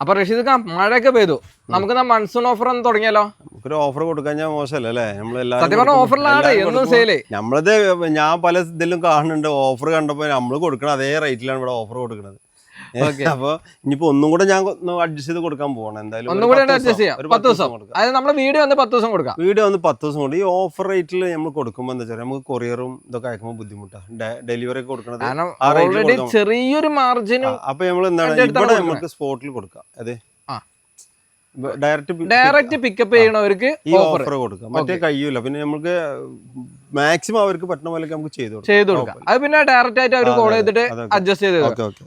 അപ്പൊ റഷീദ് മഴയൊക്കെ പെയ്തു, നമുക്ക് മൺസൂൺ ഓഫർ ഒന്ന് തുടങ്ങിയാലോ? നമുക്കൊരു ഓഫർ കൊടുക്കാൻ ഞാൻ മോശമല്ലേ അല്ലേ? സത്യം പറഞ്ഞ ഓഫറിലാണ് എന്നും സെയില്. നമ്മളത് ഞാൻ പല ഇതിലും കാണുന്നുണ്ട്, ഓഫർ കണ്ടപ്പോ നമ്മള് കൊടുക്കണം അതേ റേറ്റിലാണ് ഇവിടെ ഓഫർ കൊടുക്കുന്നത്. അപ്പൊ ഇനിയിപ്പോ ഒന്നും കൂടെ ഞാൻ അഡ്ജസ്റ്റ് ചെയ്ത് കൊടുക്കാൻ പോകണം. എന്തായാലും ഒന്നും കൂടെ അഡ്ജസ്റ്റ് ചെയ്യാം. 10 ദിവസം അതായത് നമ്മളെ വീഡിയോ വന്ന് 10 ദിവസം കൊടുക്കാം. വീഡിയോ വന്ന് 10 ദിവസം കൊണ്ട് ഈ ഓഫർ റേറ്റിൽ നമ്മൾ കൊടുക്കുമ്പോൾ എന്താ വെച്ചാൽ നമുക്ക് കൊറിയറും ഇതൊക്കെ അയക്കുമ്പോൾ ബുദ്ധിമുട്ടാണ്. ഡെലിവറി ഒക്കെ കൊടുക്കുന്നത് ചെറിയൊരു മാർജിനും. അപ്പൊ നമ്മൾ എന്താണ് ഇവിടെ നമുക്ക് സ്പോട്ടിൽ കൊടുക്കാം. അതെ, ഡയറക്റ്റ് പിക്കപ്പ് ചെയ്യണവർക്ക് ഈ ഓഫർ കൊടുക്കാം. മറ്റേ കഴിയൂല. പിന്നെ നമുക്ക് മാക്സിമം അവർക്ക് പറ്റുന്ന പോലെ നമുക്ക് ചെയ്തു കൊടുക്കാം. അത് പിന്നെ ഡയറക്റ്റ് ആയിട്ട് അവർ കോൾ ചെയ്തിട്ട് അഡ്ജസ്റ്റ് ചെയ്ത്.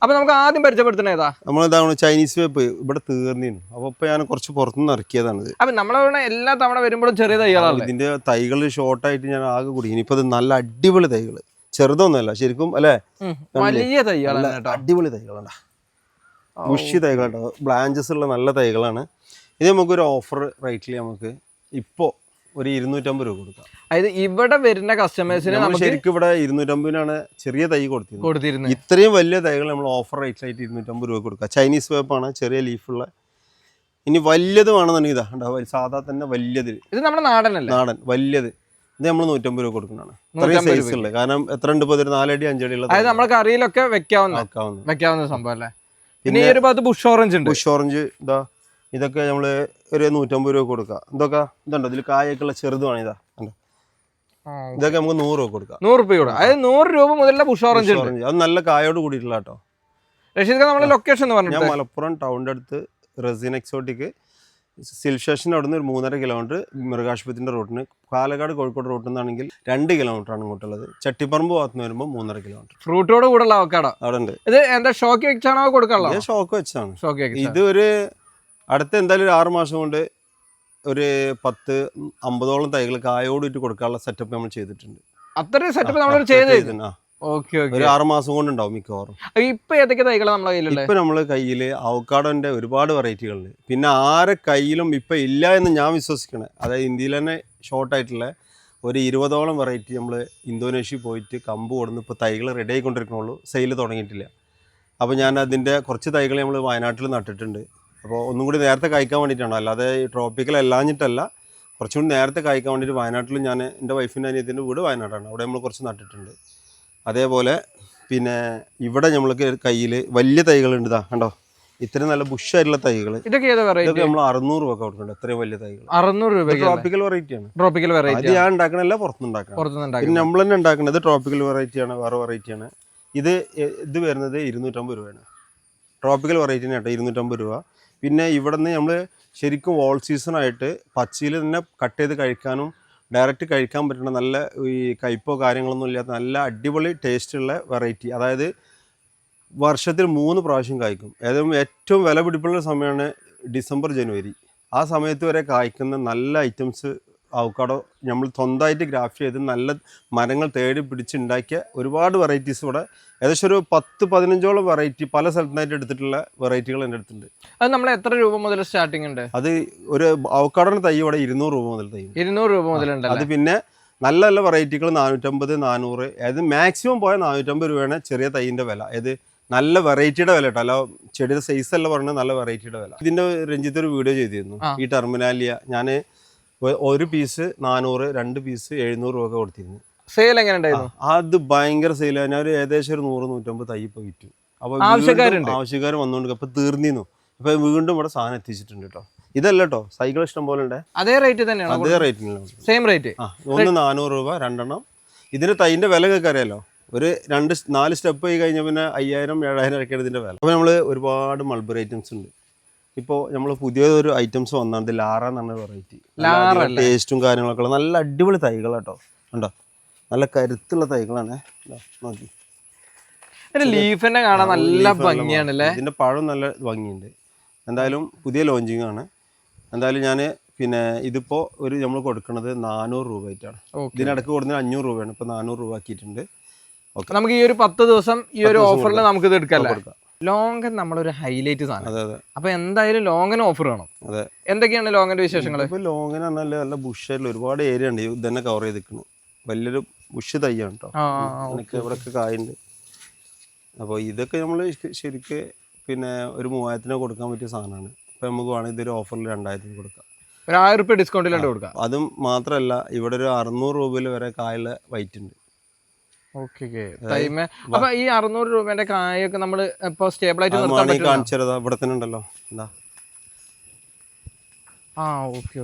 അപ്പൊ നമുക്ക് ആദ്യം പരിചയപ്പെടുത്തുന്ന ഏതാ? നമ്മളിതാണ് ചൈനീസ് വേപ്പ് ഇവിടെ തീർന്നിരുന്നു. അപ്പൊ ഇപ്പൊ ഞാൻ കുറച്ച് പുറത്തുനിന്ന് ഇറക്കിയതാണ്. അപ്പൊ നമ്മളവിടെ എല്ലാ തവണ വരുമ്പോഴും ചെറിയ തൈകളാണ്. ഇതിന്റെ തൈകൾ ഷോർട്ടായിട്ട് ഞാൻ ആകെ കൂടി. ഇനിയിപ്പോ ഇത് നല്ല അടിപൊളി തൈകള്, ചെറുതൊന്നുമല്ല ശരിക്കും അല്ലെ, വലിയ തൈകളാണ്, അടിപൊളി തൈകളാണ്, ബുഷി തൈകളുണ്ട്, ബ്ലാഞ്ചസ് ഉള്ള നല്ല തൈകളാണ്. ഇത് നമുക്കൊരു ഓഫർ റേറ്റിൽ നമുക്ക് ഇപ്പോ ഒരു 250 രൂപ കൊടുക്കാം. അതായത് ഇവിടെ വരുന്ന കസ്റ്റമേഴ്സിന് ശരിക്കും ഇവിടെ 250 ചെറിയ തൈ കൊടുത്തിരുന്നത്. ഇത്രയും വലിയ തൈകൾ നമ്മൾ ഓഫർ റേറ്റിലായിട്ട് 250 രൂപ കൊടുക്കാം. ചൈനീസ് വേപ്പാണ്, ചെറിയ ലീഫുള്ള. ഇനി വലിയത് വേണമെന്നുണ്ടെങ്കിൽ ഇതാ ഉണ്ടാവും, സാധാ തന്നെ വലിയത്. ഇത് നമ്മുടെ നാടനല്ലേ? നാടൻ വലിയത് ഇത് നമ്മൾ 150 രൂപ കൊടുക്കുന്നതാണ്. ഇത്രയും സൈസ് ഉള്ളത്. കാരണം എത്ര ഉണ്ട്? 4 അടി 5 അടി ഉള്ളത്. അതായത് നമ്മുടെ കറിയിലൊക്കെ വെക്കാവുന്ന സംഭവം അല്ലേ. പിന്നെ ഈ ഒരു ഭാഗത്ത് ബുഷ് ഓറഞ്ച് ഉണ്ട്. ബുഷ് ഓറഞ്ച് ഇതാ, ഇതൊക്കെ നമ്മള് ഒരു 150 രൂപ കൊടുക്കാം. ഇതൊക്കെ ഇതുണ്ടോ, ഇതിൽ കായൊക്കെയുള്ള ചെറുതാണ്. ഇതാ ഇതൊക്കെ നമുക്ക് 100 രൂപ കൊടുക്കാം. 100 രൂപ കൂടെ, അതായത് 100 രൂപ മുതലുള്ള ബുഷ് ഓറഞ്ച്. അത് നല്ല കായോട് കൂടിയിട്ടുള്ള കേട്ടോ. റഷീദ് നമ്മുടെ ലൊക്കേഷൻ എന്ന് പറഞ്ഞു. ഞാൻ മലപ്പുറം ടൗണിന്റെ അടുത്ത് റെസിൻ എക്സോട്ടിക് സിൽ സ്റ്റേഷൻ്റെ അവിടെ നിന്ന് ഒരു 3.5 കിലോമീറ്റർ, മൃഗാശുപത്രിന്റെ റൂട്ടിന് പാലക്കാട് കോഴിക്കോട് റൂട്ടിൽ നിന്നാണെങ്കിൽ 2 കിലോമീറ്റർ ആണ് ഇങ്ങോട്ടുള്ളത്. ചട്ടിപ്പറമ്പ് ഭാഗത്ത് നിന്ന് വരുമ്പോൾ 3.5 കിലോമീറ്റർ. ഫ്രൂട്ടോട് കൂടെ ഉള്ള അവക്കാടോ അവിടെ ഉണ്ട്. ഇത് എന്താ ഷോക്ക് വെച്ചാണോ കൊടുക്കാനുള്ളത്? ഷോക്ക് വെച്ചാണ്. ഇത് ഒരു അടുത്ത എന്തായാലും ഒരു 6 മാസം കൊണ്ട് ഒരു 10-50ഓളം തൈകൾ കായോടിട്ട് കൊടുക്കാനുള്ള സെറ്റപ്പ് നമ്മൾ ചെയ്തിട്ടുണ്ട്. അത്രയും സെറ്റപ്പ് നമ്മൾ ചെയ്തിട്ടുണ്ട്. ഒരു 6 മാസം കൊണ്ട് ഉണ്ടാവും മിക്കവാറും. ഇപ്പൊ ഏതൊക്കെ തൈകളാണ് നമ്മളെ കയ്യിലുള്ളത്? ഇപ്പൊ നമ്മളെ കയ്യിൽ അവക്കാഡോന്റെ ഒരുപാട് വെറൈറ്റികളുണ്ട്. പിന്നെ ആരെ കയ്യിലും ഇപ്പൊ ഇല്ല എന്ന് ഞാൻ വിശ്വസിക്കണേ. അതായത് ഇന്ത്യയിൽ തന്നെ ഷോർട്ട് ആയിട്ടുള്ള ഒരു 20ഓളം വെറൈറ്റി നമ്മൾ ഇന്തോനേഷ്യ പോയിട്ട് കമ്പ് കൊടുന്ന് ഇപ്പോൾ തൈകൾ റെഡി ആയിക്കൊണ്ടിരിക്കണുള്ളൂ. സെയിൽ തുടങ്ങിയിട്ടില്ല. അപ്പോൾ ഞാൻ അതിൻ്റെ കുറച്ച് തൈകൾ നമ്മൾ വയനാട്ടിൽ നട്ടിട്ടുണ്ട്. അപ്പോൾ ഒന്നും കൂടി നേരത്തെ കഴിക്കാൻ വേണ്ടിയിട്ടാണ്, അല്ലാതെ ഈ ട്രോപ്പിക്കൽ അല്ലാഞ്ഞിട്ടല്ല. കുറച്ചും കൂടി നേരത്തെ കഴിക്കാൻ വേണ്ടിയിട്ട് വയനാട്ടിൽ ഞാൻ എൻ്റെ വൈഫിൻ്റെ അനിയത്തിൻ്റെ വീട് വയനാടാണ്, അവിടെ നമ്മൾ കുറച്ച് നട്ടിട്ടുണ്ട്. അതേപോലെ പിന്നെ ഇവിടെ നമ്മൾക്ക് കയ്യിൽ വലിയ തൈകളുണ്ട്. ഇതാ കണ്ടോ, ഇത്രയും നല്ല ബുഷായിട്ടുള്ള തൈകൾ. ഇതൊക്കെ നമ്മൾ 600 രൂപ കൊടുക്കുന്നുണ്ട്. എത്രയും വലിയ തൈകൾ 600 രൂപ. ട്രോപ്പിക്കൽ വെറൈറ്റിയാണ്. ട്രോപ്പിക്കൽ വെറൈറ്റി അത് ഞാൻ ഉണ്ടാക്കണല്ല, പുറത്തുനിന്നുണ്ടാക്കണം. പിന്നെ നമ്മൾ തന്നെ ഉണ്ടാക്കുന്നത് ട്രോപ്പിക്കൽ വെറൈറ്റിയാണ്, വേറെ വെറൈറ്റിയാണ്. ഇത് വരുന്നത് 250 രൂപയാണ്. ട്രോപ്പിക്കൽ വെറൈറ്റിന് കേട്ടോ 250 രൂപ. പിന്നെ ഇവിടെ നിന്ന് നമ്മൾ ശരിക്കും ഓൾ സീസണായിട്ട് പച്ചയിൽ തന്നെ കട്ട് ചെയ്ത് കഴിക്കാനും ഡയറക്റ്റ് കഴിക്കാൻ പറ്റുന്ന നല്ല ഈ കയ്പോ കാര്യങ്ങളൊന്നും ഇല്ലാത്ത നല്ല അടിപൊളി ടേസ്റ്റുള്ള വെറൈറ്റി. അതായത് വർഷത്തിൽ 3 പ്രാവശ്യം കായ്ക്കും. ഏറ്റവും വില പിടിപ്പുള്ള സമയമാണ് ഡിസംബർ ജനുവരി. ആ സമയത്ത് വരെ കായ്ക്കുന്ന നല്ല ഐറ്റംസ് അവക്കാഡോ നമ്മൾ സ്വന്തമായിട്ട് ഗ്രാഫ്റ്റ് ചെയ്ത് നല്ല മരങ്ങൾ തേടി പിടിച്ചുണ്ടാക്കിയ ഒരുപാട് വെറൈറ്റീസ് ഇവിടെ ഏകദേശം ഒരു 10-15ഓളം വെറൈറ്റി പല സ്ഥലത്തായിട്ട് എടുത്തിട്ടുള്ള വെറൈറ്റികൾ എൻ്റെ അടുത്തുണ്ട്. അത് നമ്മൾ എത്ര രൂപ മുതൽ സ്റ്റാർട്ടിംഗ് ഉണ്ട്? അത് ഒരു അവക്കാഡോയുടെ തൈ ഇവിടെ 200 രൂപ മുതൽ തൈ. 200 രൂപ മുതലുണ്ട്. അത് പിന്നെ നല്ല നല്ല വെറൈറ്റികൾ 450-400, അതായത് മാക്സിമം പോയാൽ 450 രൂപയാണ് ചെറിയ തൈൻ്റെ വില. അതായത് നല്ല വെറൈറ്റിയുടെ വില കേട്ടോ, അല്ല ചെടിയുടെ സൈസ് അല്ല പറഞ്ഞാൽ നല്ല വെറൈറ്റിയുടെ വില. ഇതിൻ്റെ രഞ്ജിത്ത് ഒരു വീഡിയോ ചെയ്തിരുന്നു. ഈ ടെർമിനാലിയ ഞാൻ ഒരു പീസ് 400, 2 പീസ് 700 രൂപ കൊടുത്തിരുന്നു. സെയിൽ എങ്ങനെ ഉണ്ടായിരുന്നു? അത് ഭയങ്കര സെയിലാണ്. ഞാൻ ഏകദേശം ഒരു 100-150 തൈ ഇപ്പൊ വിറ്റു. അപ്പൊ ആവശ്യക്കാർ വന്നുകൊണ്ട് അപ്പൊ തീർന്നിരുന്നു. അപ്പൊ വീണ്ടും ഇവിടെ സാധനം എത്തിച്ചിട്ടുണ്ട് കേട്ടോ. ഇതല്ല കേട്ടോ, സൈക്കിൾ ഇഷ്ടം പോലെ ഉണ്ട്. അതേ റേറ്റ് തന്നെയാണ്. അതേ റേറ്റിലാണ്. Same rate. ഒന്ന് 400 രൂപ 2 എണ്ണം. ഇതിന്റെ തൈന്റെ വില ഒക്കെ അറിയാലോ. ഒരു 2-4 സ്റ്റെപ്പ് ആയി കഴിഞ്ഞാൽ പിന്നെ 5000-7000 ഒക്കെയാണ് ഇതിന്റെ വില. അപ്പൊ നമ്മള് ഒരുപാട് മൾബറി ഐറ്റംസ് ഉണ്ട്. ഇപ്പോൾ നമ്മൾ പുതിയൊരു ഐറ്റംസ് വന്നത് ലാറ എന്നാണ് വെറൈറ്റി. ടേസ്റ്റും കാര്യങ്ങളൊക്കെ ഉള്ള നല്ല അടിപൊളി തൈകളാട്ടോ. ഉണ്ടോ, നല്ല കരുത്തുള്ള തൈകളാണ്. നോക്കി, ലീഫിനെ കാണാൻ നല്ല ഭംഗിയാണല്ലേ. ഇതിന്റെ പഴം നല്ല ഭംഗിയുണ്ട്. എന്തായാലും പുതിയ ലോഞ്ചിങ് ആണ്. എന്തായാലും ഞാൻ പിന്നെ ഇതിപ്പോൾ നമ്മൾ കൊടുക്കുന്നത് 400 രൂപ ആയിട്ടാണ്. ഇതിനിടക്ക് കൊടുക്കുന്നത് 500 രൂപയാണ്. ഇപ്പോൾ 400 രൂപ ആക്കിയിട്ടുണ്ട്. നമുക്ക് ഈ ഒരു 10 ദിവസം ഈ ഒരു ഓഫറിൽ നമുക്ക് ഇത് എടുക്കാം. ലോങ്കൻ നമ്മളൊരു ഹൈലൈറ്റ് സാധനം. അപ്പൊ എന്തായാലും ലോങ്ങൻ ഓഫർ വേണം. അതെ, എന്തൊക്കെയാണ് ലോങ്ങന്റെ വിശേഷങ്ങൾ? ഇപ്പൊ ലോങ്ങൻ പറഞ്ഞാൽ നല്ല ബുഷായിട്ടുള്ള ഒരുപാട് ഏരിയ ഉണ്ട്. ഇത് തന്നെ കവർ ചെയ്തിരിക്കുന്നു. വലിയൊരു ബുഷ് തയ്യാണ് കേട്ടോ. ഇവിടെയൊക്കെ കായുണ്ട്. അപ്പോൾ ഇതൊക്കെ നമ്മൾ ശരിക്ക് പിന്നെ ഒരു 3000 കൊടുക്കാൻ പറ്റിയ സാധനമാണ്. ഇപ്പം നമുക്ക് വേണമെങ്കിൽ ഇതൊരു ഓഫറിൽ 2000 കൊടുക്കാം. ഒരു 1000 രൂപ ഡിസ്കൗണ്ടിലുണ്ട് കൊടുക്കാം. അതും മാത്രമല്ല ഇവിടെ ഒരു 600 രൂപയിൽ വരെ കായുള്ള വൈറ്റ് ഉണ്ട്. ഓക്കെ. അപ്പൊ ഈ 600 രൂപേന്റെ കായൊക്കെ നമ്മൾ ഇപ്പൊ സ്റ്റേബിൾ ആയിട്ട് കാണിച്ചത് ഇവിടെ തന്നെ ഉണ്ടല്ലോ. എന്താ ഓക്കെ.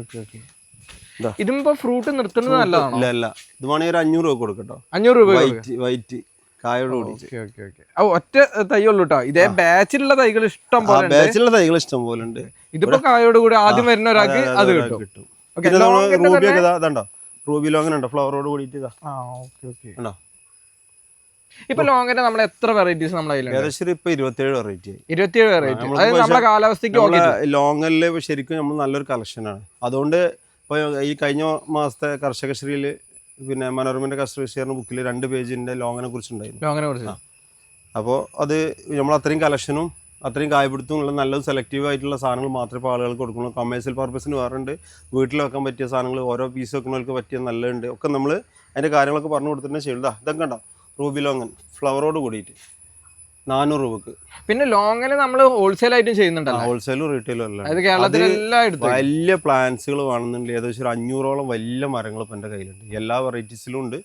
ഇതിപ്പോ ഫ്രൂട്ട് നിർത്തുന്നത് നല്ലതാണോ? ഇല്ല, ഇത് വേണമെങ്കിൽ ഒരു 500 രൂപ കൊടുക്കട്ടോ. 500 രൂപ വൈറ്റ് കായോട് കൂടി. ഒറ്റ തൈ ഉള്ളൂ കേട്ടോ. ഇതേ ബാച്ചിലുള്ള തൈകൾ ഇഷ്ടം പോലെ ഉണ്ട്. ഇതിപ്പോ കായോട് കൂടി ആദ്യം വരുന്ന ഒരാൾക്ക് അത് കിട്ടും. റൂബി ലോങ്ങൻ ഉണ്ടോ ഫ്ലവറോട് കൂടിയിട്ട്. ഇപ്പൊ ലോങ്ങിന്റെ നമ്മൾ എത്ര വെറൈറ്റീസ് നമ്മുടെ ഏകദേശം ഇപ്പൊ 27 വെറൈറ്റി. 27 വെറൈറ്റി. അതായത് നമ്മുടെ കാലാവസ്ഥയ്ക്ക് ലോങ്ങലില് ശരിക്കും നമ്മൾ നല്ലൊരു കളക്ഷനാണ്. അതുകൊണ്ട് ഇപ്പൊ ഈ കഴിഞ്ഞ മാസത്തെ കർഷകശ്രീയില് പിന്നെ മനോരമന്റെ കർഷകശ്രീ ബുക്കിൽ 2 പേജിന്റെ ലോങ്ങിനെ കുറിച്ചുണ്ടായിരുന്നു. അപ്പോൾ അത് നമ്മൾ അത്രയും കളക്ഷനും അത്രയും കായപിടുത്തവും ഉള്ള നല്ല സെലക്റ്റീവ് ആയിട്ടുള്ള സാധനങ്ങൾ മാത്രമേ ആളുകൾക്ക് കൊടുക്കുള്ളൂ. കമേഴ്സ്യൽ പർപ്പസിന് വേറുണ്ട്, വീട്ടിൽ വെക്കാൻ പറ്റിയ സാധനങ്ങൾ, ഓരോ പീസ് വെക്കുന്നവർക്ക് പറ്റിയ നല്ലതുണ്ട്. ഒക്കെ നമ്മൾ അതിൻ്റെ കാര്യങ്ങളൊക്കെ പറഞ്ഞു കൊടുത്തിട്ട് ചെയ്താ. ഇതൊക്കെ ഉണ്ടോ റൂബി ലോങ്ങൻ ഫ്ലവറോട് കൂടിയിട്ട് 400 രൂപക്ക്. പിന്നെ ലോങ്ങിന് നമ്മൾ ഹോൾസെയിൽ ആയിട്ടും ചെയ്യുന്നുണ്ടല്ലോ. ഹോൾസെയിലും റീറ്റെയിലും അല്ല. വലിയ പ്ലാന്റ്സുകൾ വേണമെന്നുണ്ടെങ്കിൽ ഏകദേശം ഒരു 500ഓളം വലിയ മരങ്ങൾ ഇപ്പം എൻ്റെ കയ്യിലുണ്ട്. എല്ലാ വെറൈറ്റീസിലും ഉണ്ട്.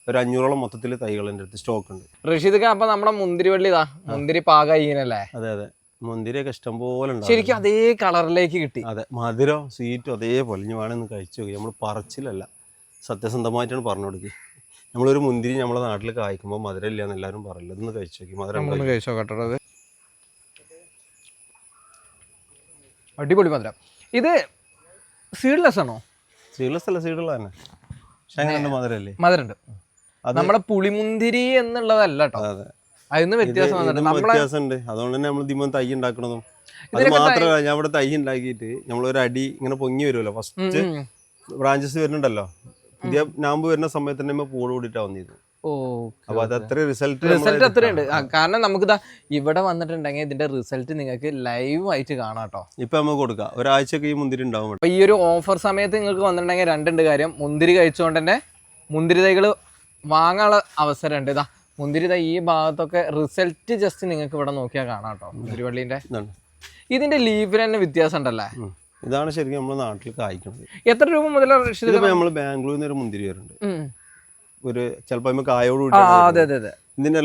ഒരു 500ഓളം മൊത്തത്തിൽ തൈകൾ എൻ്റെ അടുത്ത് സ്റ്റോക്ക് ഉണ്ട്. റഷീദ് അപ്പൊ നമ്മുടെ മുന്തിരി വള്ളി മുന്തിരി പാകല്ലേ? അതെ. മുന്തിരിയൊക്കെ ഇഷ്ടംപോലെ ഉണ്ട്. ശരിക്കും അതേ കളറിലേക്ക് കിട്ടി. അതെ, മധുരം സ്വീറ്റും അതേപോലെ. ഇനി വേണമെന്ന് കഴിച്ചു നോക്കി. നമ്മൾ പറച്ചിലല്ല, സത്യസന്ധമായിട്ടാണ് പറഞ്ഞു കൊടുക്കുക. നമ്മളൊരു മുന്തിരി നമ്മളെ നാട്ടിൽ കായ്ക്കുമ്പോൾ മധുരം ഇല്ല എന്ന് എല്ലാവരും പറയില്ല. ഇതൊന്ന് കഴിച്ചു നോക്കി. മധുരം കഴിച്ചോ കേട്ടത്. അടിപൊളി മധുരം. ഇത് സീഡ്ലെസ് ആണോ? സീഡ്ലെസ് അല്ല, സീഡുള്ള തന്നെ. പക്ഷെ അങ്ങനെ മധുരല്ലേ? മധുരണ്ട്. നമ്മളെ പുളിമുന്തിരി എന്നുള്ളതല്ല കേട്ടോ. അതിന് വ്യത്യാസമുണ്ട്. അതുകൊണ്ട് തന്നെ നമ്മൾ ഇതിമ്മ തൈ ഉണ്ടാക്കണതും. അത് മാത്രമല്ല, ഞാൻ ഇവിടെ തൈ ഉണ്ടാക്കിയിട്ട് നമ്മളൊരു അടി ഇങ്ങനെ പൊങ്ങി വരുമല്ലോ. ഫസ്റ്റ് ബ്രാഞ്ചസ് വരുന്നുണ്ടല്ലോ. പുതിയ നാമ്പ് വരുന്ന സമയത്ത് തന്നെ പൂള് കൂടിയിട്ടാ വന്നിരുന്നു. അപ്പൊ അത് അത്ര റിസൾട്ട് അത്രയുണ്ട്. കാരണം നമുക്ക് ഇവിടെ വന്നിട്ടുണ്ടെങ്കിൽ ഇതിന്റെ റിസൾട്ട് നിങ്ങൾക്ക് ലൈവ് ആയിട്ട് കാണാം കേട്ടോ. ഇപ്പൊ നമുക്ക് കൊടുക്കാം. ഒരാഴ്ചക്ക് ഈ മുന്തിരി ഉണ്ടാവും. അപ്പൊ ഈ ഒരു ഓഫർ സമയത്ത് നിങ്ങൾക്ക് വന്നിട്ടുണ്ടെങ്കിൽ 2 കാര്യം. മുന്തിരി കഴിച്ചുകൊണ്ട് തന്നെ മുന്തിരി തൈകൾ വാങ്ങാനുള്ള അവസരമുണ്ട്. മുന്തിരി തൈ ഈ ഭാഗത്തൊക്കെ റിസൾട്ട് ജസ്റ്റ് നിങ്ങൾക്ക് ഇവിടെ നോക്കിയാൽ കാണാം കേട്ടോ. മുന്തിരിവള്ളീന്റെ ഇതിന്റെ ലീഫിന് തന്നെ വ്യത്യാസം ഉണ്ടല്ലേ? ഇതാണ് ശരിക്കും നമ്മുടെ നാട്ടിൽ കായ്ക്കുന്നത്. എത്ര രൂപ മുതലാണ്? നമ്മൾ ബാംഗ്ലൂരിൽ നിന്ന് ഒരു മുന്തിരി വരുന്നുണ്ട്. ഒരു ചിലപ്പോ കായോട് ഇതിന്റെ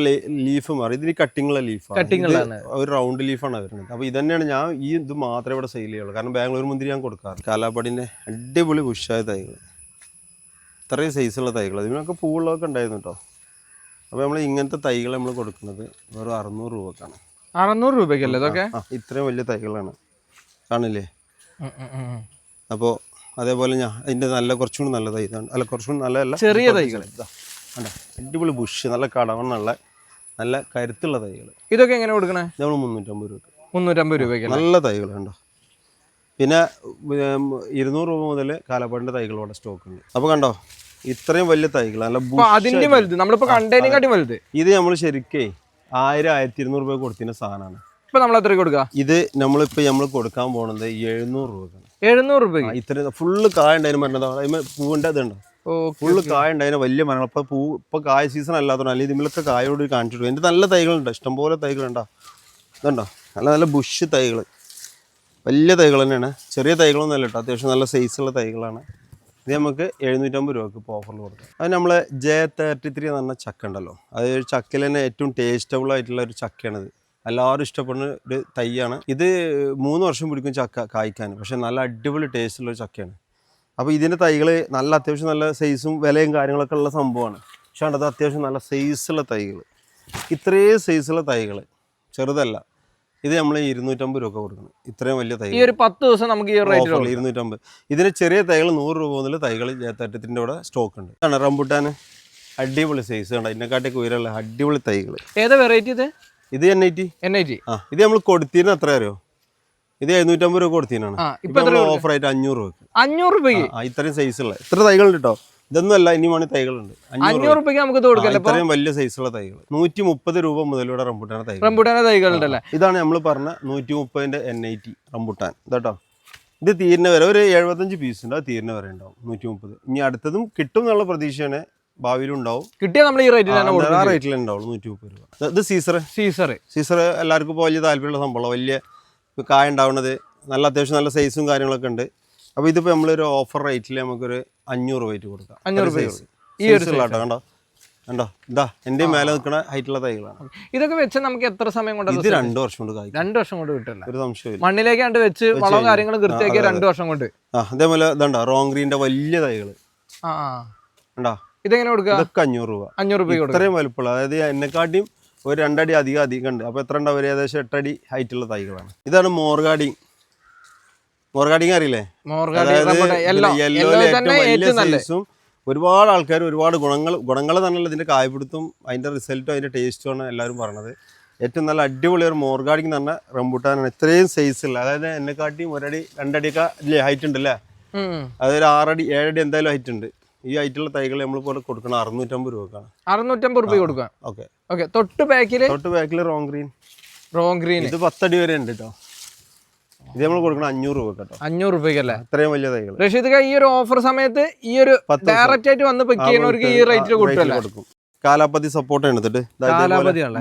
ലീഫ് മാറി. ഇതിന് കട്ടിങ്ങുള്ള ലീഫാണ്. ഒരു റൗണ്ട് ലീഫാണ് വരുന്നത്. അപ്പൊ ഇതന്നെയാണ് ഞാൻ ഇത് മാത്രമേ ഇവിടെ സെയിൽ ചെയ്യുള്ളൂ. കാരണം ബാംഗ്ലൂർ മുന്തിരി ഞാൻ കൊടുക്കാറ്. കാലാപ്പടിന്റെ അടിപൊളി ബുഷായ തൈകൾ, ഇത്രയും സൈസുള്ള തൈകൾ. ഇതിനൊക്കെ പൂവുള്ളതൊക്കെ ഉണ്ടായിരുന്നു കേട്ടോ. അപ്പോൾ നമ്മൾ ഇങ്ങനത്തെ തൈകൾ നമ്മൾ കൊടുക്കുന്നത് വെറും 600 രൂപക്കാണ്. 600 രൂപയ്ക്കല്ലേ ഇതൊക്കെ? ഇത്രയും വലിയ തൈകളാണ്, കാണില്ലേ? അപ്പോൾ അതേപോലെ ഞാൻ അതിൻ്റെ കുറച്ചുകൂടി നല്ല തൈ ഇതാണ്. അല്ല, കുറച്ചുകൂടി നല്ലതല്ല, ചെറിയ തൈകൾ. അടിപൊളി ബുഷ്, നല്ല കടവണ്ണുള്ള നല്ല കരുത്തുള്ള തൈകൾ. ഇതൊക്കെ എങ്ങനെ കൊടുക്കണേ? നമ്മൾ 350 രൂപ. 350 രൂപയ്ക്ക് നല്ല തൈകളുണ്ടോ. പിന്നെ 200 രൂപ മുതൽ കാലപ്പാടിൻ്റെ തൈകൾ ഇവിടെ സ്റ്റോക്ക് ഉണ്ട്. അപ്പോൾ കണ്ടോ, ഇത്രയും വലിയ തൈകൾ, നല്ല അതിന്റെ വലുത്. നമ്മളിപ്പോ കണ്ടതിനെക്കാട്ടി വലുത്. ഇത് നമ്മൾ ശരിക്കേ 1000-1200 രൂപ കൊടുത്തിന് സാധനമാണ്. ഇപ്പൊ നമ്മൾ എത്ര കൊടുക്കുക? ഇത് നമ്മൾ കൊടുക്കാൻ പോണത് 700 രൂപക്കാണ്. 700 രൂപ. ഇത്ര ഫുള്ള് കായ ഉണ്ടായിരുന്നു പറഞ്ഞത്. പൂവിന്റെ ഇതുണ്ടോ, ഫുള്ള് കായ ഉണ്ടായിരുന്നു, വലിയ മരങ്ങൾ. ഇപ്പൊ കായ സീസൺ അല്ലാത്തതുകൊണ്ട് അല്ലെങ്കിൽ ഇതിലൊക്കെ കായോട് കാണിച്ചിട്ടു. എൻ്റെ നല്ല തൈകളുണ്ട്, ഇഷ്ടംപോലെ തൈകളുണ്ടോ. ഇതുണ്ടോ, നല്ല നല്ല ബുഷ് തൈകൾ, വലിയ തൈകൾ തന്നെയാണ്. ചെറിയ തൈകളൊന്നും അല്ല കേട്ടോ, അത്യാവശ്യം നല്ല സൈസുള്ള തൈകളാണ്. ഇത് നമുക്ക് 750 രൂപക്ക് ഇപ്പോൾ ഓഫറിൽ കൊടുക്കും. അത് നമ്മളെ J33 എന്ന് പറഞ്ഞ ചക്ക ഉണ്ടല്ലോ. അത് ഒരു ചക്കയിൽ തന്നെ ഏറ്റവും ടേസ്റ്റബിൾ ആയിട്ടുള്ള ഒരു ചക്കയാണിത്. എല്ലാവരും ഇഷ്ടപ്പെടുന്ന ഒരു തൈയാണ് ഇത്. 3 വർഷം പിടിക്കും ചക്ക കായ്ക്കാൻ, പക്ഷെ നല്ല അടിപൊളി ടേസ്റ്റുള്ള ഒരു ചക്കയാണ്. അപ്പോൾ ഇതിൻ്റെ തൈകൾ നല്ല അത്യാവശ്യം നല്ല സൈസും വിലയും കാര്യങ്ങളൊക്കെ ഉള്ള സംഭവമാണ്. പക്ഷേ അത് അത്യാവശ്യം നല്ല സൈസുള്ള തൈകൾ, ഇത്രയും സൈസുള്ള തൈകൾ, ചെറുതല്ല. ഇത് നമ്മൾ 250 രൂപ കൊടുക്കണം. ഇത്രയും വലിയ തൈകൾ. ഈ ഒരു 10 ദിവസം നമുക്ക് 250. ഇതിന് ചെറിയ തൈകൾ 100 രൂപ മുതൽ തൈകൾ J33 ഇവിടെ സ്റ്റോക്ക് ഉണ്ട്. ആണ് റംബുട്ടാൻ, അടിപൊളി സൈസ് കണ്ട, ഇതിനെക്കാട്ടൊക്കെ ഉയരമുള്ള അടിപൊളി തൈകൾ. ഏതാ വെറൈറ്റി ഇത്? ഇത് NIT. ഇത് നമ്മൾ കൊടുത്തിരുന്ന എത്ര അറിയോ? ഇത് 750 രൂപ കൊടുത്തീനാണ്. ഓഫർ ആയിട്ട് 500 രൂപ. 500 രൂപയ്ക്ക് ഇത്രയും സൈസുള്ള ഇത്ര തൈകളുണ്ട് കേട്ടോ. ഇതൊന്നും അല്ല, ഇനി വേണമെങ്കിൽ തൈകളുണ്ട്. 500 രൂപയ്ക്ക് നമുക്ക് കൊടുക്കാം. ഇത്രയും വലിയ സൈസുള്ള തൈകൾ 130 രൂപ മുതൽ ഇവിടെ റംബുട്ടാന തൈകളുണ്ടല്ലേ. ഇതാണ് നമ്മൾ പറഞ്ഞ 130ന്റെ NIT റംബുട്ടാൻ കേട്ടോ. ഇത് തീരുന്ന വരെ ഒരു 75 പീസ് ഉണ്ട്. അത് തീരുന്ന വരെ ഉണ്ടാവും 130. ഇനി അടുത്തതും കിട്ടും എന്നുള്ള പ്രതീക്ഷയാണ്. ഭാവിയിലും ഉണ്ടാവും. കിട്ടിയാൽ നമ്മൾ ഈ റേറ്റിൽ തന്നെ കൊടുക്കും. ആ റേറ്റിൽ ഉണ്ടാവുള്ളൂ 130 രൂപ. ഇത് സീസർ എല്ലാവർക്കും ഇപ്പോൾ വലിയ താല്പര്യമുള്ള സംഭവം, വലിയ കായ ഉണ്ടാവുന്നത്, നല്ല അത്യാവശ്യം നല്ല സൈസും കാര്യങ്ങളൊക്കെ ഉണ്ട്. അപ്പോൾ ഇതിപ്പോൾ നമ്മളൊരു ഓഫർ റേറ്റിൽ നമുക്കൊരു 500 രൂപ കൊടുക്കാം. 500 രൂപ ഈ ഒരു കണ്ടോ കണ്ടോ, ഇതാ എൻ്റെ മേലെ നിൽക്കുന്ന ഹൈറ്റുള്ള തൈകളാണ്. ഇതൊക്കെ വെച്ച് നമുക്ക് എത്ര സമയം കൊണ്ട്? ഇത് 2 വർഷം കൊണ്ട് കായ്ക്കും. 2 വർഷം കൊണ്ട് കിട്ടില്ല, ഒരു സംശയമില്ല. മണ്ണിലേക്ക് കണ്ട് വെച്ച് വളവും കാര്യങ്ങളും കൃത്യമാക്കി 2 വർഷം കൊണ്ട്. അതേപോലെ ഇതുണ്ടോ റോങ്ഗ്രീൻ്റെ വലിയ തൈകൾ ഉണ്ടോ, ഇതെങ്ങനെ കൊടുക്കുക? ഇതൊക്കെ 500 രൂപ. 500 രൂപ ഇത്രയും വലുപ്പമുള്ള, അതായത് എന്നെക്കാട്ടിയും ഒരു 2 അടി അധികം ഉണ്ട്. അപ്പോൾ എത്ര ഉണ്ടാവും? ഏകദേശം 8 അടി ഹൈറ്റുള്ള തൈകളാണ്. ഇതാണ് മോർഗാർഡിങ് അറിയില്ലേ? സൈസും ഒരുപാട് ആൾക്കാർ ഒരുപാട് ഗുണങ്ങൾ തന്നെയുള്ള ഇതിൻ്റെ കായ്പിടുത്തും അതിൻ്റെ റിസൾട്ടും അതിൻ്റെ ടേസ്റ്റുമാണ് എല്ലാവരും പറയണത്. ഏറ്റവും നല്ല അടിപൊളി ഒരു മോർഗാർഡിങ് എന്ന് പറഞ്ഞ റംബൂട്ടാനാണ്. ഇത്രയും സൈസുള്ള, അതായത് എന്നെക്കാട്ടിയും 1 അടി 2 അടിയൊക്കെ ഇല്ലേ ഹൈറ്റ് ഉണ്ടല്ലേ, അതൊരു 6 അടി 7 അടി എന്തായാലും ഹൈറ്റ് ഉണ്ട്. ഈ ഹൈറ്റുള്ള തൈകൾ നമ്മളിപ്പോൾ കൊടുക്കണം 650 രൂപക്കാണ്. 650 രൂപ കൊടുക്കാം. ഓക്കെ. തൊട്ട് ബാക്കിൽ റോങ് ഗ്രീൻ ഇത് 10 അടി വരെ ഉണ്ട് കേട്ടോ. ഇത് നമ്മൾ കൊടുക്കണം 500 രൂപ കേട്ടോ. 500 രൂപയ്ക്കല്ലേ? ഇത്രയും വലിയ തൈകൾ. റഷീദ് ഈ ഒരു ഓഫർ സമയത്ത് ഈ ഒരു ഡയറക്റ്റ് ആയിട്ട് വന്ന് പിക്ക് ചെയ്യുന്നവർക്ക് ഈ റേറ്റിൽ കൊടുക്കും. കാലാപ്പതി സപ്പോർട്ട് എടുത്തിട്ട്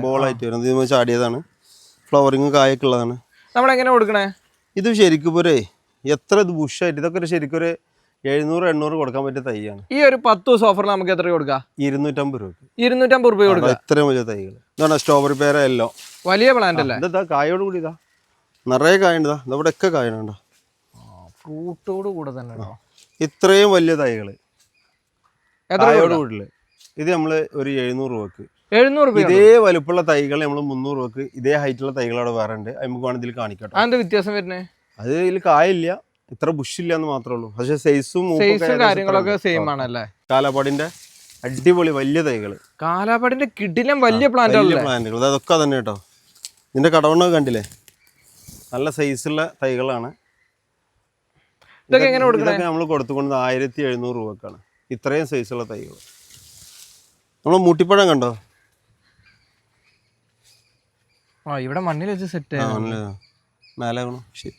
ബോളായിട്ട് വരുന്നത്, ഇത് ചാടിയതാണ്, ഫ്ലവറിങ് കായൊക്കെ ഉള്ളതാണ്. നമ്മളെങ്ങനെ കൊടുക്കണേ? ഇത് ശരിക്കും പോരെ എത്ര ഇത് ബുഷായിട്ട്, ഇതൊക്കെ ശരിക്കും ഒരു 700-800 കൊടുക്കാൻ പറ്റിയ തൈയാണ്. ഈ ഒരു 10 ദിവസം ഓഫറിൽ നമുക്ക് എത്ര കൊടുക്കാം? 250 രൂപ. 250 രൂപ കൊടുക്കാം. ഇത്രയും വലിയ തൈകൾ. ഇതാണ് സ്ട്രോബെറി പേര എല്ലോ, വലിയ പ്ലാന്റ് അല്ലേ? ഇതാ കായോട് കൂടി ഇതാ നിറയെ കായുണ്ടാ, ഇവിടെയൊക്കെ കായുണ്ടോ, ഫ്രൂട്ടോട് കൂടെ തന്നെ. ഇത്രയും വലിയ തൈകള് കായോട് കൂടില്. ഇത് നമ്മള് ഒരു 700 രൂപക്ക്. 700 രൂപ. ഇതേ വലുപ്പമുള്ള തൈകൾ നമ്മൾ 300 രൂപക്ക്. ഇതേ ഹൈറ്റുള്ള തൈകൾ അവിടെ വേറെ ഉണ്ട്, നമുക്ക് വേണമെങ്കിൽ ഇതിൽ കാണിക്കട്ടെ. അതിന്റെ വ്യത്യാസം വരുന്നത് അത് ഇതിൽ കായില്ല, ഇത്ര ബുഷില്ല എന്ന് മാത്രമേ ഉള്ളൂ. പക്ഷെ സൈസും കാര്യങ്ങളൊക്കെ സെയിം ആണല്ലേ. കാലാപ്പാടിന്റെ അടിപൊളി വലിയ തൈകള്, കാലാപ്പാടിന്റെ കിടിലം വലിയ പ്ലാന്റുകൾ, അതൊക്കെ തന്നെ കേട്ടോ. ഇതിന്റെ കടവണ്ണൊക്കെ കണ്ടില്ലേ, നല്ല സൈസുള്ള തൈകളാണ്. ഇതൊക്കെ നമ്മൾ കൊടുത്തുകൊണ്ട് 1700 രൂപക്കാണ് ഇത്രയും സൈസുള്ള തൈകൾ. നമ്മൾ മൂട്ടിപ്പഴം കണ്ടോ, ഇവിടെ മണ്ണിൽ വെച്ച് സെറ്റ് മേലെ. ശരി,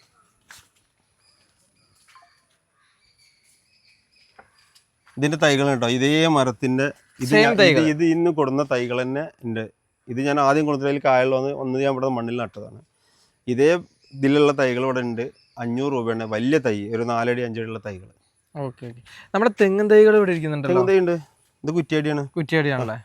ഇതിന്റെ തൈകൾ കേട്ടോ, ഇതേ മരത്തിന്റെ ഇത് ഇന്ന് കൊടുന്ന തൈകൾ തന്നെ ഉണ്ട്. ഇത് ഞാൻ ആദ്യം കൊടുത്തതിൽ കായുള്ള ഒന്ന് ഞാൻ ഇവിടെ മണ്ണിൽ നട്ടതാണ്. ഇതേ ഇതിലുള്ള തൈകൾ ഇവിടെ ഉണ്ട്. 500 രൂപയാണ് വലിയ തൈ, ഒരു 4 അടി 5 അടിയുള്ള തൈകൾ. ഓക്കെ. നമ്മുടെ തെങ്ങൻ തൈകൾ ഇവിടെ ഇരിക്കുന്നുണ്ട്. തെങ്ങൻ തൈ ഉണ്ട്. ഇത് കുറ്റിയടിയാണ്. കുറ്റിയടിയാണല്ലേ?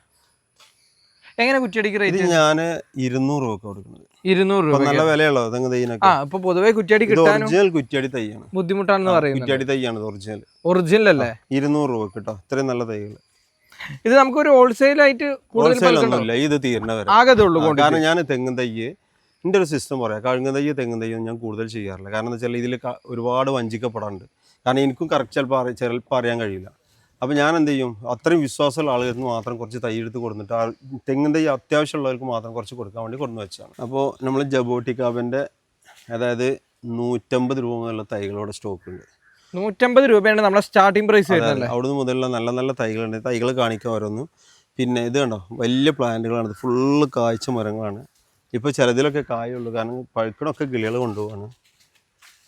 എങ്ങനെ കുറ്റിയടിക്ക് റേറ്റ്? ഞാൻ 200 രൂപ കൊടുക്കുന്നത്. 200 രൂപ നല്ല വിലയുള്ളൂ തെങ്ങൻ തൈനൊക്കെ. ഇപ്പൊ പൊതുവെ കുറ്റിയടി കിട്ടാൻ ഒറിജിനൽ കുറ്റിയടി തൈയാണ്, ബുദ്ധിമുട്ടാണെന്ന് പറയുന്നത്. കുറ്റിയടി തൈയാണ് ഒറിജിനൽ അല്ലേ? 200 രൂപ കിട്ടോ, ഇത്രയും നല്ല തൈകൾ. ഇത് നമുക്ക് ഒരു ഹോൾസെയിൽ ആയിട്ട് ഒന്നുമില്ല, ഇത് തീർന്നവരെ ആകത്തുള്ളൂ. കാരണം ഞാൻ തെങ്ങൻ തൈ എൻ്റെ ഒരു സിസ്റ്റം പറയാം, കഴുങ്ങൻ തയ്യോ തെങ്ങൻ തയ്യോ ഞാൻ കൂടുതൽ ചെയ്യാറില്ല. കാരണം എന്താ വെച്ചാൽ ഇതിൽ ഒരുപാട് വഞ്ചിക്കപ്പെടാറുണ്ട്. കാരണം എനിക്കും കറക്റ്റ് ചിലപ്പോൾ അറിയാൻ കഴിയില്ല. അപ്പോൾ ഞാൻ എന്ത് ചെയ്യും, അത്രയും വിശ്വാസമുള്ള ആളുകൾക്ക് മാത്രം കുറച്ച് തൈ എടുത്ത് കൊടുത്തിട്ട് തെങ്ങൻ തൈ അത്യാവശ്യമുള്ളവർക്ക് മാത്രം കുറച്ച് കൊടുക്കാൻ വേണ്ടി കൊണ്ടു വെച്ചാണ്. അപ്പോൾ നമ്മൾ ജബോട്ടിക്കാബിൻ്റെ അതായത് 150 രൂപ മുതലുള്ള തൈകളോടെ സ്റ്റോക്ക് ഉണ്ട്. 150 രൂപയാണ് നമ്മുടെ സ്റ്റാർട്ടിംഗ് പ്രൈസ് വരുന്നത്. അവിടുന്ന് മുതലുള്ള നല്ല നല്ല തൈകളുണ്ട്. തൈകൾ കാണിക്കാൻ ഓരോന്നും. പിന്നെ ഇത് കണ്ടോ, വലിയ പ്ലാന്റുകളാണ്, ഇത് ഫുള്ള് കായ്ച്ച മരങ്ങളാണ്. ഇപ്പോൾ ചിലതിലൊക്കെ കായുള്ളൂ, കാരണം പഴുക്കണമൊക്കെ കിളികൾ കൊണ്ടുപോവാണ്.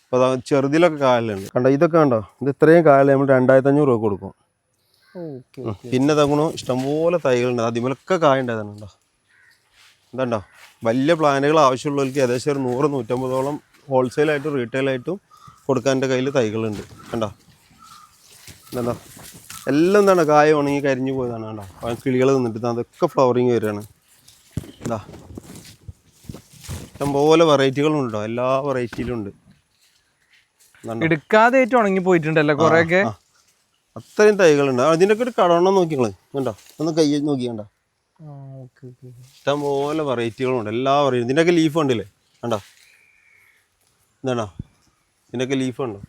അപ്പോൾ അത് ചെറുതിലൊക്കെ കായലുണ്ട് കണ്ടോ, ഇതൊക്കെ കണ്ടോ, ഇത് ഇത്രയും കായൽ നമ്മൾ 2500 രൂപ കൊടുക്കും. പിന്നെ തങ്ങണോ ഇഷ്ടംപോലെ തൈകളുണ്ട്, അതിമലൊക്കെ കായ ഉണ്ടായതാണ്. ഉണ്ടോ, ഇതുണ്ടോ, വലിയ പ്ലാന്റുകൾ ആവശ്യമുള്ളവർക്ക് ഏകദേശം ഒരു 100-150ഓളം ഹോൾസെയിലായിട്ടും റീറ്റെയിലായിട്ടും കൊടുക്കാൻ എൻ്റെ കയ്യിൽ തൈകളുണ്ട്. കണ്ടോ, എന്താ എല്ലാം എന്താണ് കായ ഉണങ്ങി കരിഞ്ഞു പോയതാണ്. കണ്ടോ, കിളികൾ നിന്നിട്ട് അതൊക്കെ ഫ്ലവറിങ് വരികയാണ്. എന്താ ഇഷ്ടംപോലെ വെറൈറ്റികളുണ്ടോ, എല്ലാ വെറൈറ്റിയിലും ഉണ്ട്. എടുക്കാതെ ഉണങ്ങി പോയിട്ടുണ്ടല്ലോ കുറെയൊക്കെ. അത്രയും തൈകളുണ്ട്. അതിനൊക്കെ ഒരു കടവണ്ണം നോക്കിങ്ങള് കണ്ടോ, ഒന്ന് കൈ നോക്കിക്കണ്ട, ഇഷ്ടംപോലെ വെറൈറ്റികളുണ്ട്. എല്ലാ വെറൈറ്റി ഇതിൻ്റെയൊക്കെ ലീഫ് ഉണ്ടല്ലേ, കണ്ടോ, എന്താണോ ഇതിൻ്റെയൊക്കെ ലീഫ് ഉണ്ടോ.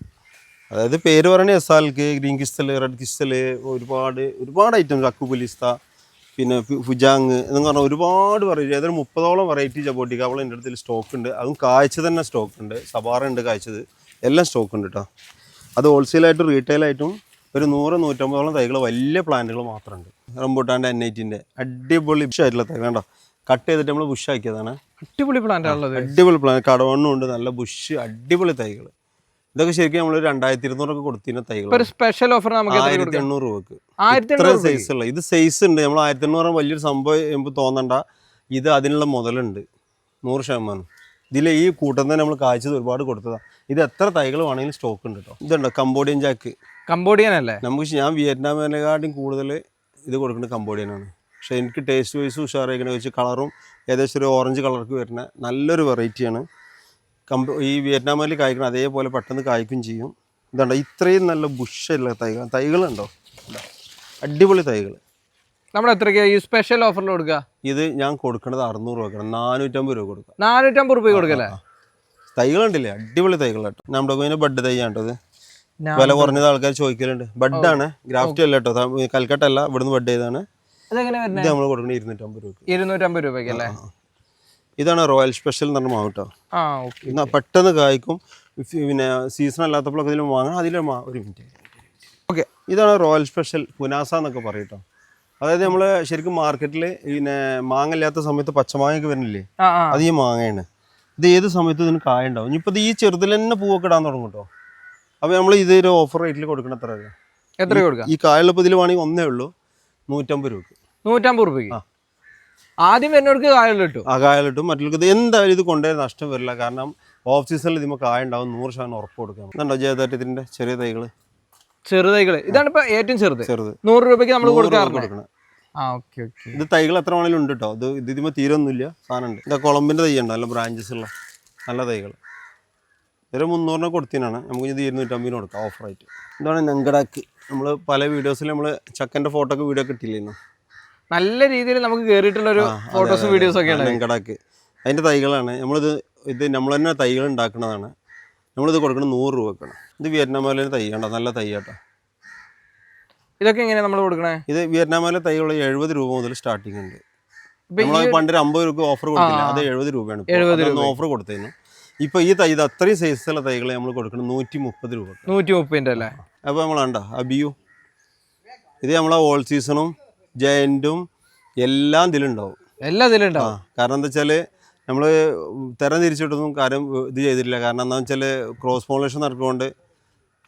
അതായത് പേര് പറയണേ എസാൽക്ക്, ഗ്രീൻ ക്രിസ്റ്റൽ, റെഡ് ക്രിസ്റ്റൽ, ഒരുപാട് ഐറ്റംസ്, അക്കുപുലിസ്ത, പിന്നെ ഫുജാങ് എന്ന് പറഞ്ഞാൽ ഒരുപാട് വെറൈറ്റി, ഏതൊരു 30ഓളം വെറൈറ്റി ജബോട്ടിക്കാവൾ എൻ്റെ അടുത്തിൽ സ്റ്റോക്ക് ഉണ്ട്. അതും കായ്ച്ചത് തന്നെ സ്റ്റോക്ക് ഉണ്ട്, സബാറ ഉണ്ട് കായ്ച്ചത്, എല്ലാം സ്റ്റോക്ക് ഉണ്ട് കേട്ടോ. അത് ഹോൾസെയിലായിട്ടും റീറ്റെയിലായിട്ടും ഒരു 100-150ഓളം തൈകൾ വലിയ പ്ലാന്റുകൾ മാത്രമുണ്ട്. റംബൂട്ടാൻ്റെ N8ൻ്റെ അടിപൊളി ബുഷായിട്ടുള്ള തൈ വേണ്ട, കട്ട് ചെയ്തിട്ട് നമ്മൾ ബുഷാക്കിയതാണ്. അടിപൊളി പ്ലാന്റ് ആണുള്ളത്, അടിപൊളി പ്ലാന്റ്, കടവണ്ണും ഉണ്ട്, നല്ല ബുഷ് അടിപൊളി തൈകൾ. ഇതൊക്കെ ശരിക്കും നമ്മൾ 2200 കൊടുത്തിരുന്ന തൈകൾ ഒരു സ്പെഷ്യൽ ഓഫർ നമുക്ക് 1800 രൂപക്ക് ഇത്ര സൈസ് ഉള്ള ഇത് സൈസ് ഉണ്ട്. നമ്മൾ 1800 വലിയൊരു സംഭവം നമുക്ക് തോന്നണ്ട, ഇത് അതിനുള്ള മുതലുണ്ട് 100%. ഇതിൽ ഈ കൂട്ടം തന്നെ നമ്മൾ കാഴ്ചത് ഒരുപാട് കൊടുത്തതാണ്. ഇത് എത്ര തൈകൾ വേണമെങ്കിലും സ്റ്റോക്ക് ഉണ്ട് കേട്ടോ. ഇതുണ്ടോ കംബോഡിയൻ ജാക്ക്. കംബോഡിയൻ അല്ലേ? ഞാൻ വിയറ്റ്നാമിനെക്കാട്ടും കൂടുതൽ ഇത് കൊടുക്കുന്നത് കംബോഡിയനാണ്. പക്ഷേ എനിക്ക് ടേസ്റ്റ് വൈസ് ഉഷാറായിക്കണ വെച്ച് കളറും ഏകദേശം ഒരു ഓറഞ്ച് കളർക്ക് വരുന്ന നല്ലൊരു വെറൈറ്റിയാണ്. ഈ വിയറ്റ്നാമിൽ കായ്ക്കണം അതേപോലെ പെട്ടെന്ന് കായ്ക്കും ചെയ്യും. ഇതുണ്ടോ ഇത്രയും നല്ല ബുഷല്ല തൈകളുണ്ടോ, അടിപൊളി തൈകൾ. നമ്മൾ എത്രയ്ക്ക് ഈ സ്പെഷ്യൽ ഓഫറിൽ കൊടുക്കുക? ഇത് ഞാൻ കൊടുക്കുന്നത് 600 രൂപ, 450 രൂപ കൊടുക്കുക. 450 രൂപ കൊടുക്കല്ലേ? തൈകളുണ്ടല്ലേ, അടിപൊളി തൈകൾ കേട്ടോ. നമ്മുടെ കോയിന് ബഡ് തൈ ആണ്ടത്, വില കുറഞ്ഞത് ആൾക്കാർ ചോദിക്കലുണ്ട്. ബഡാണ്, ഗ്രാഫ്റ്റ് അല്ല കേട്ടോ, കൽക്കട്ട അല്ല, ഇവിടുന്ന് ബഡ് ചെയ്താണ്. ഇത് നമ്മൾ കൊടുക്കുന്നത് 250 രൂപ. 250 രൂപയ്ക്കല്ലേ? ഇതാണ് റോയൽ സ്പെഷ്യൽ എന്ന് പറഞ്ഞ മാവ് കേട്ടോ. പെട്ടെന്ന് കായ്ക്കും. പിന്നെ സീസൺ അല്ലാത്തപ്പോഴൊക്കെ ഇതിൽ വാങ്ങണം. ഒരു മിനിറ്റ്. ഓക്കെ, ഇതാണ് റോയൽ സ്പെഷ്യൽ പുനാസ എന്നൊക്കെ പറയും കേട്ടോ. അതായത് നമ്മൾ ശരിക്കും മാർക്കറ്റിൽ പിന്നെ മാങ്ങ ഇല്ലാത്ത സമയത്ത് പച്ചമാങ്ങയൊക്കെ വരുന്നില്ലേ, അത് ഈ മാങ്ങയാണ്. ഇത് ഏത് സമയത്ത് ഇതിന് കായ ഉണ്ടാവും. ഇനിയിപ്പോൾ ഈ ചെറുതിൽ തന്നെ പൂവൊക്കെ ഇടാൻ തുടങ്ങും കേട്ടോ. അപ്പോൾ നമ്മൾ ഇതൊരു ഓഫർ റേറ്റിൽ കൊടുക്കണം. എത്ര കൊടുക്കുക? ഈ കായുള്ളപ്പോൾ ഇതിൽ വേണമെങ്കിൽ ഒന്നേ ഉള്ളൂ, 150 രൂപ. 150 രൂപയ്ക്ക് ആദ്യം വരുന്നവർക്ക് കായలు കിട്ടും. കായలు കിട്ടും. മറ്റുള്ളവർക്ക് ഇത് എന്തായാലും ഇത് കൊണ്ടുപോയി നഷ്ടം വരില്ല. കാരണം ഓഫ് സീസണിൽ ഇതിമ്പോൾ കായ ഉണ്ടാവും, 100% ഉറപ്പ് കൊടുക്കാം. ഇതുണ്ടോ ജയതാറ്റത്തിൻ്റെ ചെറിയ തൈകൾ, ഇതാണ് ഇപ്പോൾ ഏറ്റവും ചെറുത്. 100 രൂപയ്ക്ക് നമ്മൾ കൊടുക്കണം. ഇത് തൈകൾ എത്ര വേണമെങ്കിലും ഉണ്ട് കേട്ടോ. ഇത് ഇതിപ്പോൾ തീരൊന്നുമില്ല, സാധനം ഉണ്ട്. ഇതാ കൊളമ്പിൻ്റെ തൈ ഉണ്ട്, നല്ല ബ്രാഞ്ചസ് ഉള്ള നല്ല തൈകൾ. ഇതൊരു 300 കൊടുത്തതിനാണ്. നമുക്ക് ഇത് 250 കൊടുക്കാം ഓഫറായിട്ട്. ഇതാണ് നെങ്കടാക്ക്. നമ്മൾ പല വീഡിയോസിൽ നമ്മൾ ചക്കൻ്റെ ഫോട്ടോ ഒക്കെ വീഡിയോ കിട്ടില്ലായിരുന്നു. നല്ല രീതിയിൽ നമുക്ക് കയറിയിട്ടുള്ളൊരു ഫോട്ടോസും വീഡിയോസും ഒക്കെ ഉണ്ട്. നെങ്കടാക്ക് അതിൻ്റെ തൈകളാണ്. ഇത് നമ്മൾ തന്നെ തൈകൾ ഉണ്ടാക്കുന്നതാണ്. നമ്മളിത് കൊടുക്കുന്നത് 100 രൂപക്കാണ്. ഇത് വിയറ്റ്നാമിലെ തൈ കണ്ടോ, നല്ല തൈ കേട്ടോ. ഇതൊക്കെ എങ്ങനെയാണ് നമ്മൾ കൊടുക്കണേ? ഇത് വിയറ്റ്നാമിലെ തൈകൾ 70 രൂപ മുതൽ സ്റ്റാർട്ടിങ് ഉണ്ട്. നമ്മൾ പണ്ട് 50 രൂപ ഓഫർ കൊടുത്തില്ല, അത് 70 രൂപയാണ് ഓഫർ കൊടുത്തതിന്. ഇപ്പൊ ഈ തൈ ഇത് അത്രയും സൈസുള്ള തൈകളെ നമ്മൾ കൊടുക്കുന്നത് 130 രൂപ. 130 അല്ലേ? അപ്പൊ നമ്മളാണ്ടോ അബിയു, ഇത് നമ്മളെ ഓൾ സീസണും ജയന്റും എല്ലാം ഇതിലുണ്ടാവും. കാരണം എന്താ വെച്ചാല് നമ്മൾ തരം തിരിച്ചിട്ടൊന്നും കാര്യം ഇത് ചെയ്തിട്ടില്ല. കാരണം എന്താണെന്ന് വെച്ചാൽ ക്രോസ് പോളേഷൻ നടക്കുകൊണ്ട്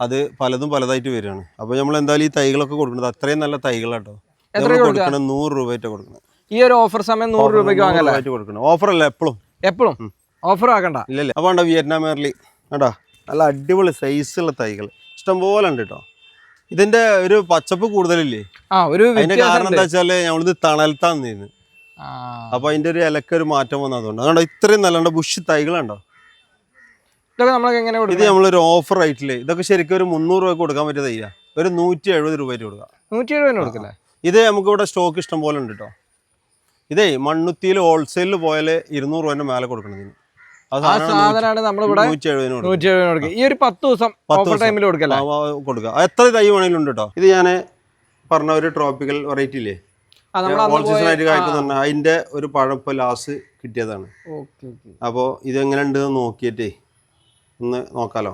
അത് പലതും പലതായിട്ട് വരികയാണ്. അപ്പോൾ നമ്മൾ എന്തായാലും ഈ തൈകളൊക്കെ കൊടുക്കുന്നത് അത്രയും നല്ല തൈകളാട്ടോ. കൊടുക്കണം 100 രൂപയായിട്ട് കൊടുക്കണം. ഈ ഒരു ഓഫർ സമയം 100 രൂപയ്ക്ക് വാങ്ങാനായിട്ട് കൊടുക്കണം. ഓഫർ അല്ല, എപ്പോഴും ഓഫർ ആക്കണ്ട. ഇല്ല. അപ്പോൾ ഉണ്ടോ വിയറ്റ്നാം എയർലി കേട്ടോ, നല്ല അടിപൊളി സൈസുള്ള തൈകൾ ഇഷ്ടംപോലെ ഉണ്ട് കേട്ടോ. ഇതിന്റെ ഒരു പച്ചപ്പ് കൂടുതലില്ലേ, അതിന്റെ കാരണം എന്താ വെച്ചാല് നമ്മളിത് തണലത്താന്ന്. അപ്പൊ അതിന്റെ ഒരു ഇലക്കൊരു മാറ്റം വന്നതുകൊണ്ട് അതുകൊണ്ട് ഇത്രയും നല്ല ബുഷ് തൈകളുണ്ടോ. ഇത് നമ്മളൊരു ഓഫർ റേറ്റില് ഇതൊക്കെ ശരിക്കും ഒരു 300 രൂപ കൊടുക്കാൻ പറ്റിയ തൈയാ. ഒരു 170 രൂപയ്ക്ക് കൊടുക്കാം. 170 ഇത് നമുക്ക് ഇവിടെ സ്റ്റോക്ക് ഇഷ്ടം പോലെ ഉണ്ട് കേട്ടോ. ഇതേ മണ്ണുത്തിയിൽ ഹോൾസെയിലിൽ പോയാൽ 200 രൂപേന്റെ മേലെ കൊടുക്കണതിന് കൊടുക്കുക. എത്ര തൈ വേണമെങ്കിലും ഉണ്ട് കേട്ടോ. ഇത് ഞാൻ പറഞ്ഞ ഒരു ട്രോപ്പിക്കൽ വെറൈറ്റി ഇല്ലേ, ഹോൾസെയിലായിട്ട് കായ്ക്കുന്ന അതിന്റെ ഒരു പഴം ഇപ്പൊ ലാസ്റ്റ് കിട്ടിയതാണ്. അപ്പോൾ ഇതെങ്ങനെ ഉണ്ട് നോക്കിയിട്ടേ ഒന്ന് നോക്കാലോ.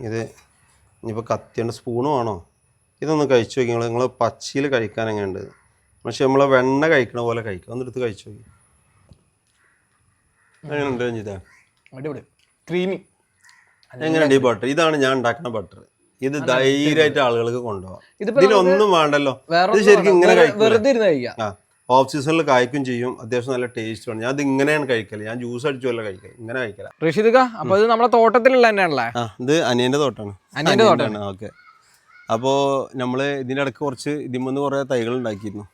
ഇത് ഇനിയിപ്പോൾ കത്തിയുണ്ട്, സ്പൂണ് വേണോ? ഇതൊന്ന് കഴിച്ചു നോക്കി നിങ്ങൾ പച്ചയിൽ കഴിക്കാൻ എങ്ങനെയുണ്ട്. പക്ഷെ നമ്മളെ വെണ്ണ കഴിക്കണ പോലെ കഴിക്കാം. ഒന്നെടുത്ത് കഴിച്ചു നോക്കി എങ്ങനെയുണ്ട് രഞ്ജിത? അടിപൊളി ക്രീമി. എങ്ങനെയുണ്ട് ഈ ബട്ടർ? ഇതാണ് ഞാൻ ഉണ്ടാക്കുന്ന ബട്ടർ. ഇത് ധൈര്യമായിട്ട് ആളുകൾക്ക് കൊണ്ടുപോകാം. ഇതിലൊന്നും വേണ്ടല്ലോ. ഇത് ശരിക്കും ഇങ്ങനെ കഴിക്കാം. ഓഫ് സീസണിൽ കായ്ക്കും ചെയ്യും. അത്യാവശ്യം നല്ല ടേസ്റ്റ് ആണ്. ഞാൻ ഇത് ഇങ്ങനെയാണ് കഴിക്കല്. ഞാൻ ജ്യൂസ് അടിച്ചുമല്ല കഴിക്കല്, ഇങ്ങനെ കഴിക്കല. അപ്പൊ ഇത് നമ്മുടെ തോട്ടത്തിലുള്ള തന്നെയാണല്ലേ? ഇത് അനിയന്റെ തോട്ടാണ്. ഓക്കെ. അപ്പോൾ നമ്മള് ഇതിന്റെ ഇടയ്ക്ക് കുറച്ച് ഇതിമെന്ന് കുറെ തൈകൾ ഉണ്ടാക്കിയിരുന്നു.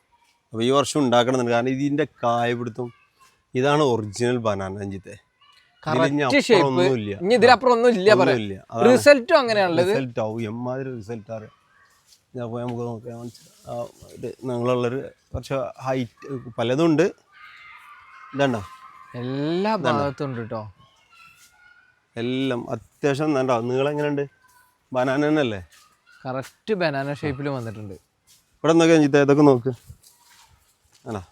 അപ്പോൾ ഈ വർഷം ഉണ്ടാക്കണമെന്നുണ്ട്. കാരണം ഇതിന്റെ കായപിടുത്തം ഇതാണ് ഒറിജിനൽ ബനാന രഞ്ജിത്തെ. റിസൾട്ടും അങ്ങനെയാണല്ലോ. റിസൾട്ട് ആവും എമ്മാതിരി റിസൾട്ട് അറിയാം. അപ്പോൾ നമുക്ക് നോക്കാം. നിങ്ങളുള്ളൊരു കുറച്ച് ഹൈറ്റ് പലതും ഉണ്ട്. ഇതാണ്ടോ എല്ലാ ഭാഗത്തും ഉണ്ട് കേട്ടോ. എല്ലാം അത്യാവശ്യം വേണ്ടോ. നീളം എങ്ങനെയുണ്ട്? ബനാന തന്നെയല്ലേ? കറക്റ്റ് ബനാന ഷേപ്പിൽ വന്നിട്ടുണ്ട്. ഇവിടെ നോക്കി രഞ്ജിത്തെ, ഇതൊക്കെ നോക്ക്. ആണോ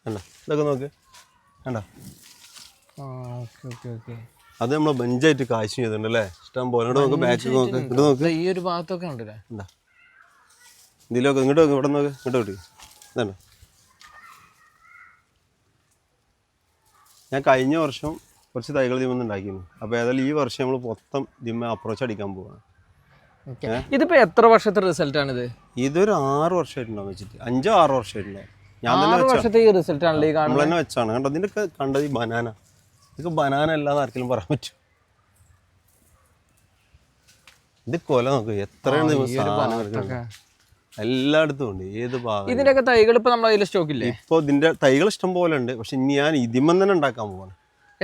വേണ്ട, ഇതൊക്കെ നോക്ക്. വേണ്ട, അത് നമ്മൾ ബെഞ്ചായിട്ട് കാഴ്ച ചെയ്തിട്ടുണ്ട് അല്ലേ? ഇഷ്ടം പോലെ. നോക്ക് ബാക്ക് നോക്ക്, ഇത് നോക്ക്. ഈ ഒരു ഭാഗത്തൊക്കെ ഉണ്ടല്ലേ. എന്താ ഇതിലൊക്കെ ഇങ്ങോട്ട് നോക്ക്, ഇവിടെ നോക്ക്, ഇങ്ങോട്ട് കിട്ടി. ഇതാണ് ഞാൻ കഴിഞ്ഞ വർഷം കുറച്ച് തൈകൾ ഇതിൽ ഉണ്ടാക്കിയിരുന്നു. അപ്പോൾ ഏതായാലും ഈ വർഷം നമ്മൾ മൊത്തം ഇതിന്മേ അപ്രോച്ച് അടിക്കാൻ പോവാണ്. ഇതിപ്പോ എത്ര വർഷത്തെ റിസൾട്ട് ആണിത്? ഇതൊരു 6 വർഷമായിട്ടുണ്ടാവും വെച്ചിട്ട്, 5-6 വർഷമായിട്ടുണ്ടാവും. ഞാൻ തന്നെ 6 വർഷത്തെ ഈ റിസൾട്ട് ആണല്ലേ ഈ നമ്മൾ തന്നെ വെച്ചാണ്. കണ്ടോ ഇതിൻ്റെയൊക്കെ കണ്ടത് ഈ ബനാന. ഇതൊക്കെ ബനാന അല്ലാന്ന് ആർക്കെങ്കിലും പറയാൻ പറ്റും? ഇത് കൊല നോക്ക്, എത്രയാണ് എല്ലായിടത്തും ഉണ്ട്. ഏത് ഭാഗം ഇതിന്റെയൊക്കെ തൈകൾ ഇപ്പൊ നമ്മുടെ കയ്യിൽ സ്റ്റോക്ക് ഇല്ലേ? ഇപ്പോൾ ഇതിന്റെ തൈകൾ ഇഷ്ടം പോലെ ഉണ്ട്. പക്ഷെ ഇനി ഞാൻ ഇതിമൻ തന്നെ ഉണ്ടാക്കാൻ പോവാണ്.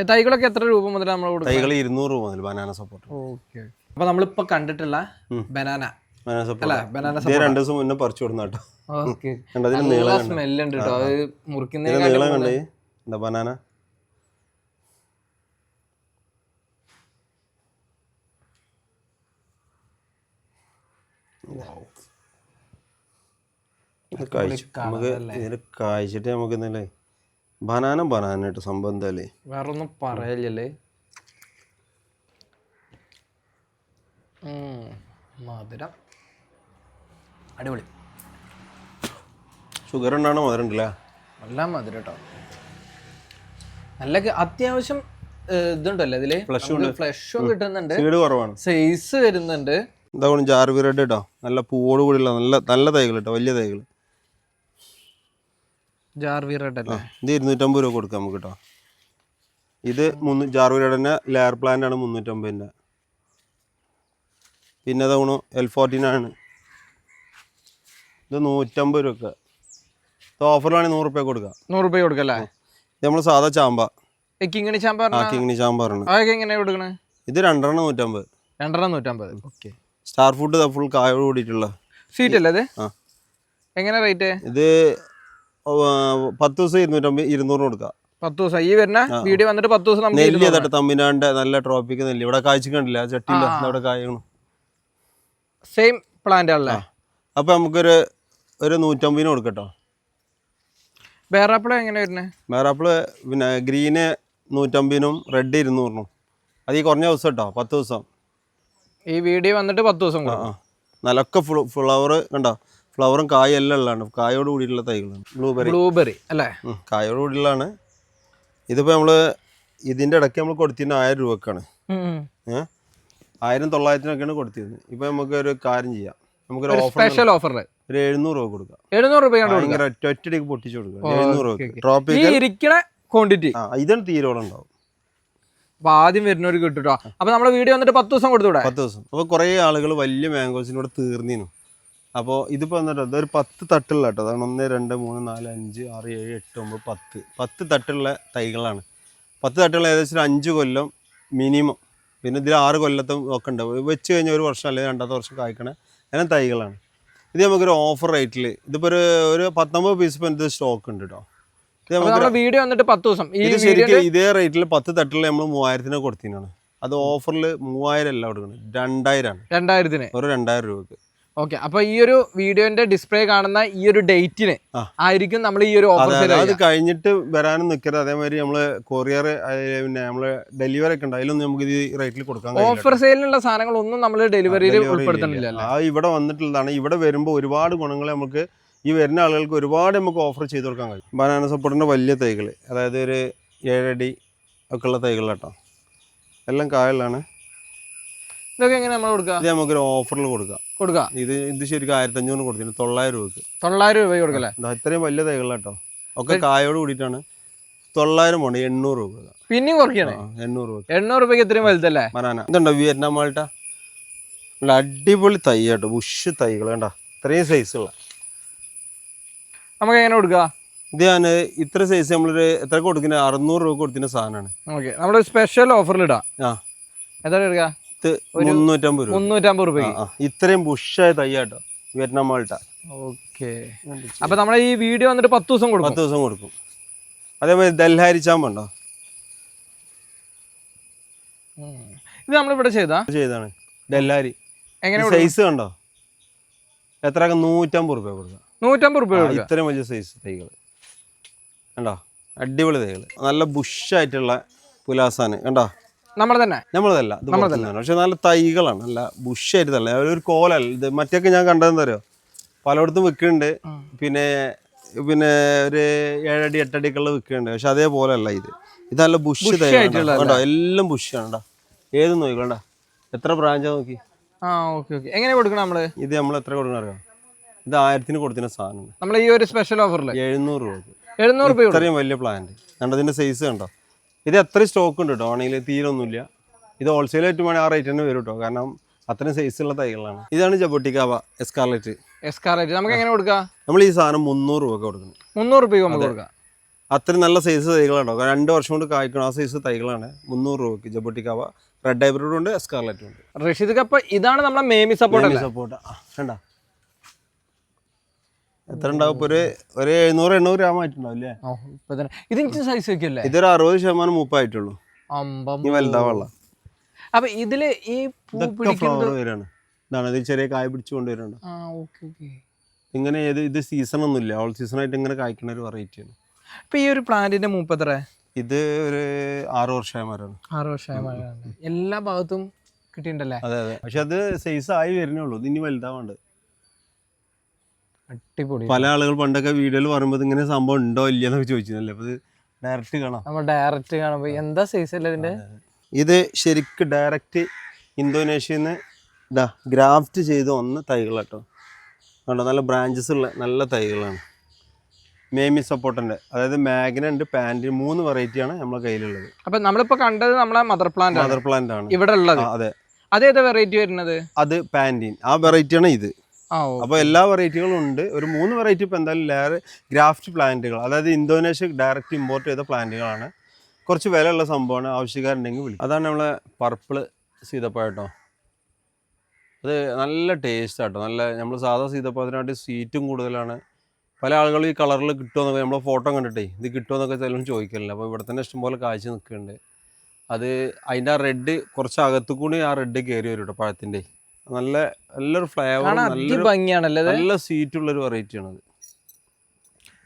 തൈകളൊക്കെ എത്ര രൂപ മുതൽ നമ്മൾ തൈകൾ 200 രൂപ മുതൽ ബനാന സപ്പോർട്ട്. ഓക്കെ. അപ്പൊ നമ്മളിപ്പോ കണ്ടിട്ടുള്ള ബനാന സപ്പോർട്ട് 2 ദിവസം മുന്നേ പറിച്ചു കൊടുന്ന കേട്ടോ. സ്മെല്ലുണ്ട് കേട്ടോ. അത് മുറിക്കുന്ന നീളം കണ്ടേ എന്താ ബനാന. നമുക്ക് ഇതിന് കായ്ച്ചിട്ട് നമുക്ക് ഇന്നല്ലേ ബനാനായിട്ട് സംഭവം എന്തായാലേ വേറൊന്നും പറയല്ലേ. മധുരം അടിപൊളി. ഷുഗർ ഉണ്ടാണോ? മധുരം ഉണ്ടല്ലേ? നല്ല മധുരം കേട്ടോ. നല്ല അത്യാവശ്യം ഇതുണ്ടല്ലോ ഇതില്. ഫ്ലഷും കിട്ടുന്നുണ്ട്, സൈസ് വരുന്നുണ്ട്. എന്താ ജാർവി റെഡ് കേട്ടോ. നല്ല പൂവോട് കൂടിയുള്ള നല്ല തൈകൾ കേട്ടോ, വലിയ തൈകൾ. ജാർവി റെഡ് അല്ലേ? ഇത് 250 രൂപ കൊടുക്കാം നമുക്ക് കേട്ടോ. ഇത് ജാർവി റെഡിൻ്റെ ലെയർ പ്ലാന്റ് ആണ് 350. പിന്നെ അതാണോ L14 ആണ്. ഇത് 150 രൂപ. ഇത് ഓഫറിലാണെങ്കിൽ 100 രൂപ കൊടുക്കാം. 100 രൂപ കൊടുക്കല്ലേ? ഇത് നമ്മൾ സാധാ ചാമ്പ, കിങ്ങിണി ചാമ്പാണ്. അതൊക്കെ എങ്ങനെയാ കൊടുക്കണേ? ഇത് 2 150. 150. ഓക്കെ. സ്റ്റാർ ഫുഡ് ഫുൾ കായോട് കൂടിയിട്ടുള്ള സ്വീറ്റ് അല്ലേ ഇത്? എങ്ങനെ റേറ്റ്? ഇത് 10 ദിവസം 200 കൊടുക്കാം. 10 ദിവസം ഈ വരുന്ന വീഡിയോ വന്നിട്ട് 10 ദിവസം നെല്ലി അതായിട്ട് തമിഴ്നാടിന്റെ നല്ല ട്രോപ്പിക് നെല്ലി ഇവിടെ കായ്ച്ചിട്ടില്ല, ചട്ടിയില്ല, അവിടെ കായണം. സെയിം പ്ലാന്റ് ആണല്ലേ? അപ്പൊ നമുക്കൊരു 150 കൊടുക്കട്ടോ. ബേറാപ്പിള് എങ്ങനെ വരുന്നത്? ബേറാപ്പിള് പിന്നെ ഗ്രീന് 150 റെഡ് 200. അത് ഈ കുറഞ്ഞ ദിവസം കേട്ടോ, 10 ദിവസം. ഈ വീഡിയോ വന്നിട്ട് 10 ദിവസം നല്ലൊക്കെ ഫ്ലവർ കണ്ടോ, ഫ്ലവറും കായും എല്ലാം ഉള്ളതാണ്. കായോട് കൂടിയിട്ടുള്ള തൈകളാണ്. ബ്ലൂബെറി അല്ലേ? കായോട് കൂടിയുള്ളതാണ്. ഇതിപ്പോൾ നമ്മൾ ഇതിൻ്റെ ഇടയ്ക്ക് നമ്മൾ കൊടുത്തിരുന്ന 1000 രൂപക്കാണ്. 1900-നൊക്കെയാണ് കൊടുത്തിരുന്നത്. ഇപ്പം നമുക്കൊരു കാര്യം ചെയ്യാം, നമുക്കൊരു സ്പെഷ്യൽ ഓഫർ ഒരു 700 രൂപ കൊടുക്കാം. 700 രൂപ ഒറ്റയടിക്ക് പൊട്ടിച്ചു കൊടുക്കാം. 700 രൂപ ട്രോപ്പിക്കൽ ക്വാണ്ടിറ്റി. ഇതാണ് തീരോളം ഉണ്ടാവും. അപ്പൊ ആദ്യം വരുന്നവർ കിട്ടും കേട്ടോ. അപ്പൊ നമ്മുടെ വീഡിയോ വന്നിട്ട് 10 ദിവസം കൊടുത്തൂടെ? 10 ദിവസം. അപ്പോൾ കുറേ ആളുകൾ വലിയ മാംഗോസിനോട് തീർന്നിരുന്നു. അപ്പോൾ ഇതിപ്പോൾ എന്നിട്ട് അതൊരു 10 തട്ടുള്ള കേട്ടോ. അതാണ് 1 2 3 4 5 6 7 8 9 10 തട്ടുള്ള തൈകളാണ്. 10 തട്ടുള്ള ഏകദേശം 5 കൊല്ലം മിനിമം. പിന്നെ ഇതിൽ 6 കൊല്ലത്തും ഒക്കെ ഉണ്ട്. വെച്ച് കഴിഞ്ഞാൽ 1 വർഷം അല്ലെങ്കിൽ 2ാമത്തെ വർഷം കായ്ക്കണേ അങ്ങനെ തൈകളാണ്. ഇത് നമുക്കൊരു ഓഫർ റേറ്റിൽ ഇതിപ്പോൾ ഒരു 19 പീസ് ഇപ്പോൾ ഇത് സ്റ്റോക്ക് ഉണ്ട് കേട്ടോ. വീഡിയോ വന്നിട്ട് 10 ദിവസം. ഇത് ശരിക്കും ഇതേ റേറ്റിൽ 10 തട്ടിൽ നമ്മൾ 3000-ന് കൊടുത്തിനാണ്. അത് ഓഫറിൽ 3000 അല്ല കൊടുക്കുന്നത്, 2000 ആണ്. 2000-ന് ഒരു 2000 രൂപക്ക്. ഓക്കെ. അപ്പൊ ഈ ഒരു വീഡിയോന്റെ ഡിസ്പ്ലേ കാണുന്ന ഈ ഒരു ഡേറ്റിന് ആയിരിക്കും നമ്മൾ ഈ ഒരു ഓഫർ. അത് കഴിഞ്ഞിട്ട് വരാനും നിൽക്കരുത്. അതേമാതിരി നമ്മള് കൊറിയർ പിന്നെ നമ്മള് ഡെലിവറി ഒക്കെ ഉണ്ട്, അതിലൊന്നും നമുക്ക് ഈ റേറ്റിൽ കൊടുക്കാൻ കഴിയില്ല. ഓഫർ സെയിലിനുള്ള സാധനങ്ങളൊന്നും നമ്മൾ ഡെലിവറിയിൽ ഉൾപ്പെടുത്തുന്നില്ല. ആ ഇവിടെ വന്നിട്ടുള്ളതാണ്. ഇവിടെ വരുമ്പോൾ ഒരുപാട് ഗുണങ്ങൾ നമുക്ക് ഈ വരുന്ന ആളുകൾക്ക് ഒരുപാട് നമുക്ക് ഓഫർ ചെയ്ത് കൊടുക്കാൻ കഴിയും. ബനാന സപ്പോർട്ടിൻ്റെ വലിയ തൈകൾ, അതായത് ഒരു 7 അടി ഒക്കെ ഉള്ള തൈകൾ കേട്ടോ. എല്ലാം കായലാണ്. ഇതൊക്കെ എങ്ങനെ നമ്മൾ കൊടുക്കുക? ഇത് നമുക്കൊരു ഓഫറിൽ കൊടുക്കാം. ഇത് ശരിക്കും 1500 കൊടുത്തിട്ട് 900 രൂപക്ക്. 900 രൂപ കൊടുക്കല്ലേ? ഇത്രയും വലിയ തൈകൾ കേട്ടോ. ഒക്കെ കായോട് കൂടിയിട്ടാണ്. 900 പോണ്ട് 800 രൂപ. പിന്നെയും കുറയ്ക്കണേ? 800 രൂപ. 800 രൂപയ്ക്ക് ഇത്രയും വലുതല്ലേ ബനാന? ഇതുണ്ടോ വിയറ്റ്നാം മാൾട്ട? നല്ല അടിപൊളി തൈ കേട്ടോ, ബുഷ് തൈകൾ കണ്ടോ, ഇത്രയും സൈസുള്ള. നമുക്ക് എങ്ങനെ കൊടുക്കുക? ഇത് ഞാൻ ഇത്ര സൈസ് നമ്മളൊരു എത്ര കൊടുക്കുന്നത് 600 രൂപ കൊടുക്കുന്ന സാധനമാണ്. ഓക്കെ. നമ്മളൊരു സ്പെഷ്യൽ ഓഫറിൽ ഇടാം. എത്ര എടുക്കുക? 350 രൂപ. ഇത്രയും ബുഷായ തൈ കേട്ടോ, വിയറ്റ്നാം മാൾട്ട. ഓക്കെ. അപ്പൊ നമ്മളെ ഈ വീഡിയോ വന്നിട്ട് 10 ദിവസം കൊടുക്കും. 10 ദിവസം കൊടുക്കും. അതേമാതിരി ദൽഹാരി ചാമ്പുണ്ടോ? ഇത് നമ്മളിവിടെ ചെയ്താണ് ഡെല്ലാരി. എങ്ങനെ സൈസ് കണ്ടോ? എത്ര? 150 രൂപ കൊടുക്കാം. 150 രൂപ. ഇത്രയും വലിയ സൈസ് തൈകൾ കണ്ടോ, അടിപൊളി തൈകൾ, നല്ല ബുഷായിട്ടുള്ള പുലാസാന് കണ്ടോ. നമ്മളതല്ല ഇത് പുറത്തുനിന്നാണ്. പക്ഷെ നല്ല തൈകളാണ്, നല്ല ബുഷായിട്ട് തന്നെ ഒരു കോലല്ല ഇത്. മറ്റൊക്കെ ഞാൻ കണ്ടതെന്ന് അറിയോ, പലയിടത്തും വിൽക്കുന്നുണ്ട്, പിന്നെ ഒരു 7 അടി 8 അടിക്കുള്ള വിൽക്കുന്നുണ്ട്. പക്ഷെ അതേപോലെ അല്ല ഇത്. ഇത് നല്ല ബുഷ് തൈകളാണ് കേട്ടോ, എല്ലാം ബുഷാണ് കേട്ടോ. ഏത് നോക്കിക്കോണ്ട എത്ര ബ്രാഞ്ചാ നോക്കി. എങ്ങനെ കൊടുക്കണം നമ്മള്? ഇത് നമ്മൾ എത്ര കൊടുക്കണം അറിയാം? ഇത് 1000-ന് കൊടുക്കുന്ന സാധനം നമ്മൾ ഈ ഒരു സ്പെഷ്യൽ ഓഫറിൽ 700 രൂപ. 700 രൂപ. ഇത്രയും വലിയ പ്ലാന്റ് കണ്ടോ, ഇതിന്റെ സൈസ് കണ്ടോ. ഇത് എത്ര സ്റ്റോക്ക് ഉണ്ട് കേട്ടോ, ആണെങ്കിൽ തീരൊന്നുമില്ല. ഇത് ഹോൾസെയിൽ ആയിട്ട് വേണമെങ്കിൽ ആ റേറ്റ് തന്നെ വരും കേട്ടോ, കാരണം അത്രയും സൈസുള്ള തൈകളാണ്. ഇതാണ് ജബോട്ടിക്കാവ എസ്കാർലറ്റ്. നമുക്ക് എങ്ങനെ കൊടുക്കാം? നമ്മൾ ഈ സാധനം 300 രൂപ കൊടുക്കണം. 300 രൂപ നമുക്ക് കൊടുക്കാം. അത്രയും നല്ല സൈസ് തൈകളാണോ, 2 വർഷം കൊണ്ട് കായ്ക്കണം ആ സൈസ് തൈകളാണ്. 300 രൂപയ്ക്ക് ജബോട്ടിക്കാവ. റെഡ് ഹൈബ്രിഡ് ഉണ്ട്, എസ്കാർലറ്റും ഉണ്ട്. റഷീദ് കപ്പ ഇതാണ് നമ്മുടെ മേമി സപ്പോർട്ട് കണ്ട എത്ര ഉണ്ടാവും? ഇപ്പൊ ഒരു 700-800 ഗ്രാം ആയിട്ടുണ്ടാവും അല്ലേ? ഇതിന് സൈസ് വെക്കല്ലേ? ഇതൊരു 60% മൂപ്പായിട്ടുള്ളൂ, വലുതാവുള്ള. അപ്പൊ ഇതില് ഈ ഫ്ലവർ വരാണ്. ഇതാണ് ഇത്, ചെറിയ കായ പിടിച്ചു കൊണ്ടുവരുന്നുണ്ട്. ഇങ്ങനെ ഇത് സീസൺ ഒന്നുമില്ല, ഓൾ സീസൺ ആയിട്ട് ഇങ്ങനെ കായ്ക്കുന്ന ഒരു വെറൈറ്റിയാണ്. ഇപ്പൊ ഈ ഒരു പ്ലാന്റിന്റെ മൂപ്പ് എത്ര? ഇത് ഒരു 6 വർഷമായ മരമാണ്. 6 വർഷമായ മരമാണ്. എല്ലാ ഭാഗത്തും കിട്ടിയിട്ടുണ്ടല്ലേ? അതെ. പക്ഷെ അത് സൈസ് ആയി വരുന്നേ ഉള്ളൂ, ഇനി വലുതാവാണ്ട്. അടിപൊളി. പല ആളുകൾ പണ്ടൊക്കെ വീഡിയോയിൽ പറയുമ്പോൾ ഇങ്ങനെ സംഭവം ഉണ്ടോ ഇല്ലയെന്നൊക്കെ ചോദിച്ചിരുന്നല്ലേ. അപ്പൊ ഇത് ഡയറക്റ്റ് കാണാം. നമ്മൾ ഡയറക്റ്റ് കാണുമ്പോ എന്താ സൈസ് അല്ലേ ഇതിന്റെ? ഇത് ശരിക്ക് ഡയറക്റ്റ് ഇന്തോനേഷ്യയിൽ നിന്ന് ഗ്രാഫ്റ്റ് ചെയ്ത് വന്ന തൈകൾ കേട്ടോ. കണ്ടോ, നല്ല ബ്രാഞ്ചസ് ഉള്ള നല്ല തൈകളാണ്. മേമി സപ്പോർട്ടിന്റെ, അതായത് മാഗ്ന ഉണ്ട്, പാൻറ്, 3 വെറൈറ്റിയാണ് നമ്മളെ കയ്യിലുള്ളത്. അപ്പൊ നമ്മളിപ്പോ കണ്ടത് നമ്മളെ മദർ പ്ലാന്റ് ആണ് ഇവിടെ ഉള്ളത്. അതെ. അതേതാ വെറൈറ്റി വരുന്നത്? അത് പാൻറ്റീൻ, ആ വെറൈറ്റിയാണ് ഇത്. അപ്പോൾ എല്ലാ വെറൈറ്റികളും ഉണ്ട്. ഒരു 3 വെറൈറ്റി ഇപ്പോൾ എന്തായാലും ലെയർ ഗ്രാഫ്റ്റ് പ്ലാന്റുകൾ, അതായത് ഇന്തോനേഷ്യ ഡയറക്റ്റ് ഇമ്പോർട്ട് ചെയ്ത പ്ലാന്റുകളാണ്. കുറച്ച് വിലയുള്ള സംഭവമാണ്, ആവശ്യക്കാരുണ്ടെങ്കിൽ വിളിക്കും. അതാണ് നമ്മളെ പർപ്പിള് സീതപ്പഴം കേട്ടോ. അത് നല്ല ടേസ്റ്റ് ആട്ടോ, നല്ല നമ്മൾ സാധാ സീതപ്പഴത്തിനായിട്ട് സ്വീറ്റും കൂടുതലാണ്. പല ആളുകളും ഈ കളറിൽ കിട്ടുമെന്നൊക്കെ നമ്മൾ ഫോട്ടോ കണ്ടിട്ടേ ഇത് കിട്ടുമെന്നൊക്കെ ചിലപ്പോൾ ചോദിക്കലില്ല. അപ്പോൾ ഇവിടെ തന്നെ ഇഷ്ടംപോലെ കാഴ്ച നിൽക്കുന്നുണ്ട്. അത് അതിൻ്റെ ആ റെഡ് കുറച്ച് അകത്തു കൂടി ആ റെഡ് കയറി വരും കേട്ടോ പഴത്തിൻ്റെ. നല്ലൊരു ഫ്ലേവർ, നല്ല സ്വീറ്റ് ഉള്ളൊരു വെറൈറ്റി ആണ്.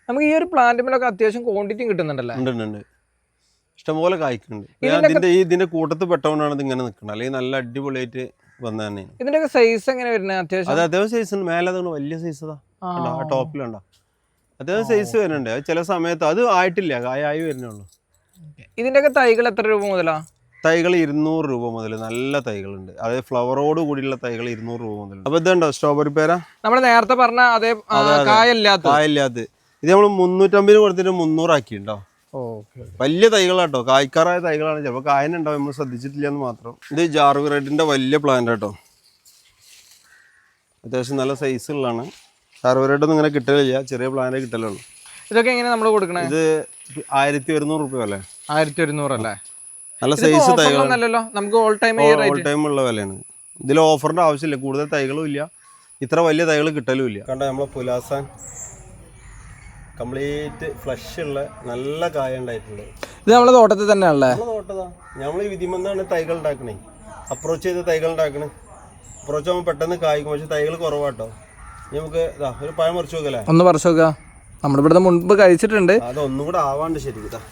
നമുക്ക് ഈ ഒരു പ്ലാന്റിലൊക്കെ അത്യാവശ്യം ക്വാണ്ടിറ്റിയും കിട്ടുന്നുണ്ടല്ലോ. ഉണ്ട്, ഇഷ്ടംപോലെ കായ്ക്കുന്നുണ്ട്. ഇതിന്റെ കൂട്ടത്തിൽ പെട്ടതുകൊണ്ടാണ് ഇത് ഇങ്ങനെ നിൽക്കുന്നത്, അല്ലെങ്കിൽ നല്ല അടിപൊളിയായിട്ട് വന്ന തന്നെയാണ്. ഇതിന്റെ സൈസ് എങ്ങനെ വരുന്നത്? അത്യാവശ്യം സൈസ് ഉണ്ട്. മേലെ വലിയ സൈസ് ടോപ്പിലുണ്ടോ, അത്യാവശ്യം സൈസ് വരുന്നുണ്ട്. ചില സമയത്ത് അത് ആയിട്ടില്ല, കായായി വരുന്നുള്ളൂ. ഇതിന്റെ തൈകൾ എത്ര രൂപ മുതലാ? തൈകൾ 200 രൂപ മുതൽ നല്ല തൈകളുണ്ട്. അതായത് ഫ്ലവറോട് കൂടിയുള്ള തൈകൾ 200 രൂപ മുതൽ. അപ്പൊ ഇതുണ്ടോ സ്ട്രോബെറി പേര, നമ്മൾ നേരത്തെ പറഞ്ഞ അതേ കായില്ലാത്ത ഇത് നമ്മൾ 350 കൊടുത്തിട്ട് 300 ആക്കിയിട്ടുണ്ടോ. വലിയ തൈകളാട്ടോ, കായ്ക്കാറായ തൈകളാണ്. ചിലപ്പോൾ കായനുണ്ടാവും, നമ്മൾ ശ്രദ്ധിച്ചിട്ടില്ല എന്ന് മാത്രം. ഇത് ജാർവി റെഡിന്റെ വലിയ പ്ലാന്റ് കേട്ടോ, അത്യാവശ്യം നല്ല സൈസ് ഉള്ളതാണ്. ജാർവി റെഡ് ഒന്നും ഇങ്ങനെ കിട്ടലില്ല, ചെറിയ പ്ലാന്റ് കിട്ടലുള്ളൂ. ഇതൊക്കെ എങ്ങനെ നമ്മൾ കൊടുക്കണേ? ഇത് 1100 രൂപ അല്ലേ? 1100 അല്ലേ? നല്ല സൈസ് തൈകളല്ലോ, നമുക്ക് ഓൾ ടൈം ഉള്ള വിലയാണ്. ഇതിൽ ഓഫറിന്റെ ആവശ്യമില്ല, കൂടുതൽ തൈകളും ഇല്ല, ഇത്ര വലിയ തൈകൾ കിട്ടലും ഇല്ല. കണ്ടോ നമ്മളെ പുലാസാൻ കംപ്ലീറ്റ് ഫ്ലഷ് ഉള്ള നല്ല കായ ഉണ്ടായിട്ടുണ്ട്. ഇത് നമ്മളെ തോട്ടത്തിൽ തന്നെയാണല്ലേ? തോട്ടതാ, നമ്മൾ ഈ വിധിമെന്നാണ് തൈകൾ ഉണ്ടാക്കണേ, അപ്രോച്ച് ചെയ്ത് തൈകൾ ഉണ്ടാക്കണേ. അപ്രോച്ച് ആകുമ്പോൾ പെട്ടെന്ന് കായ്ക്കും, പക്ഷെ തൈകൾ കുറവാട്ടോ. നമുക്ക് ഒരു പഴം പറിച്ചു നോക്കല്ലേ? ഒന്ന് പറിച്ചു നോക്കാം. നമ്മളിവിടെ മുൻപ് കഴിച്ചിട്ടുണ്ട്, അതൊന്നും കൂടെ ആവാണ്ട് ശരിക്കും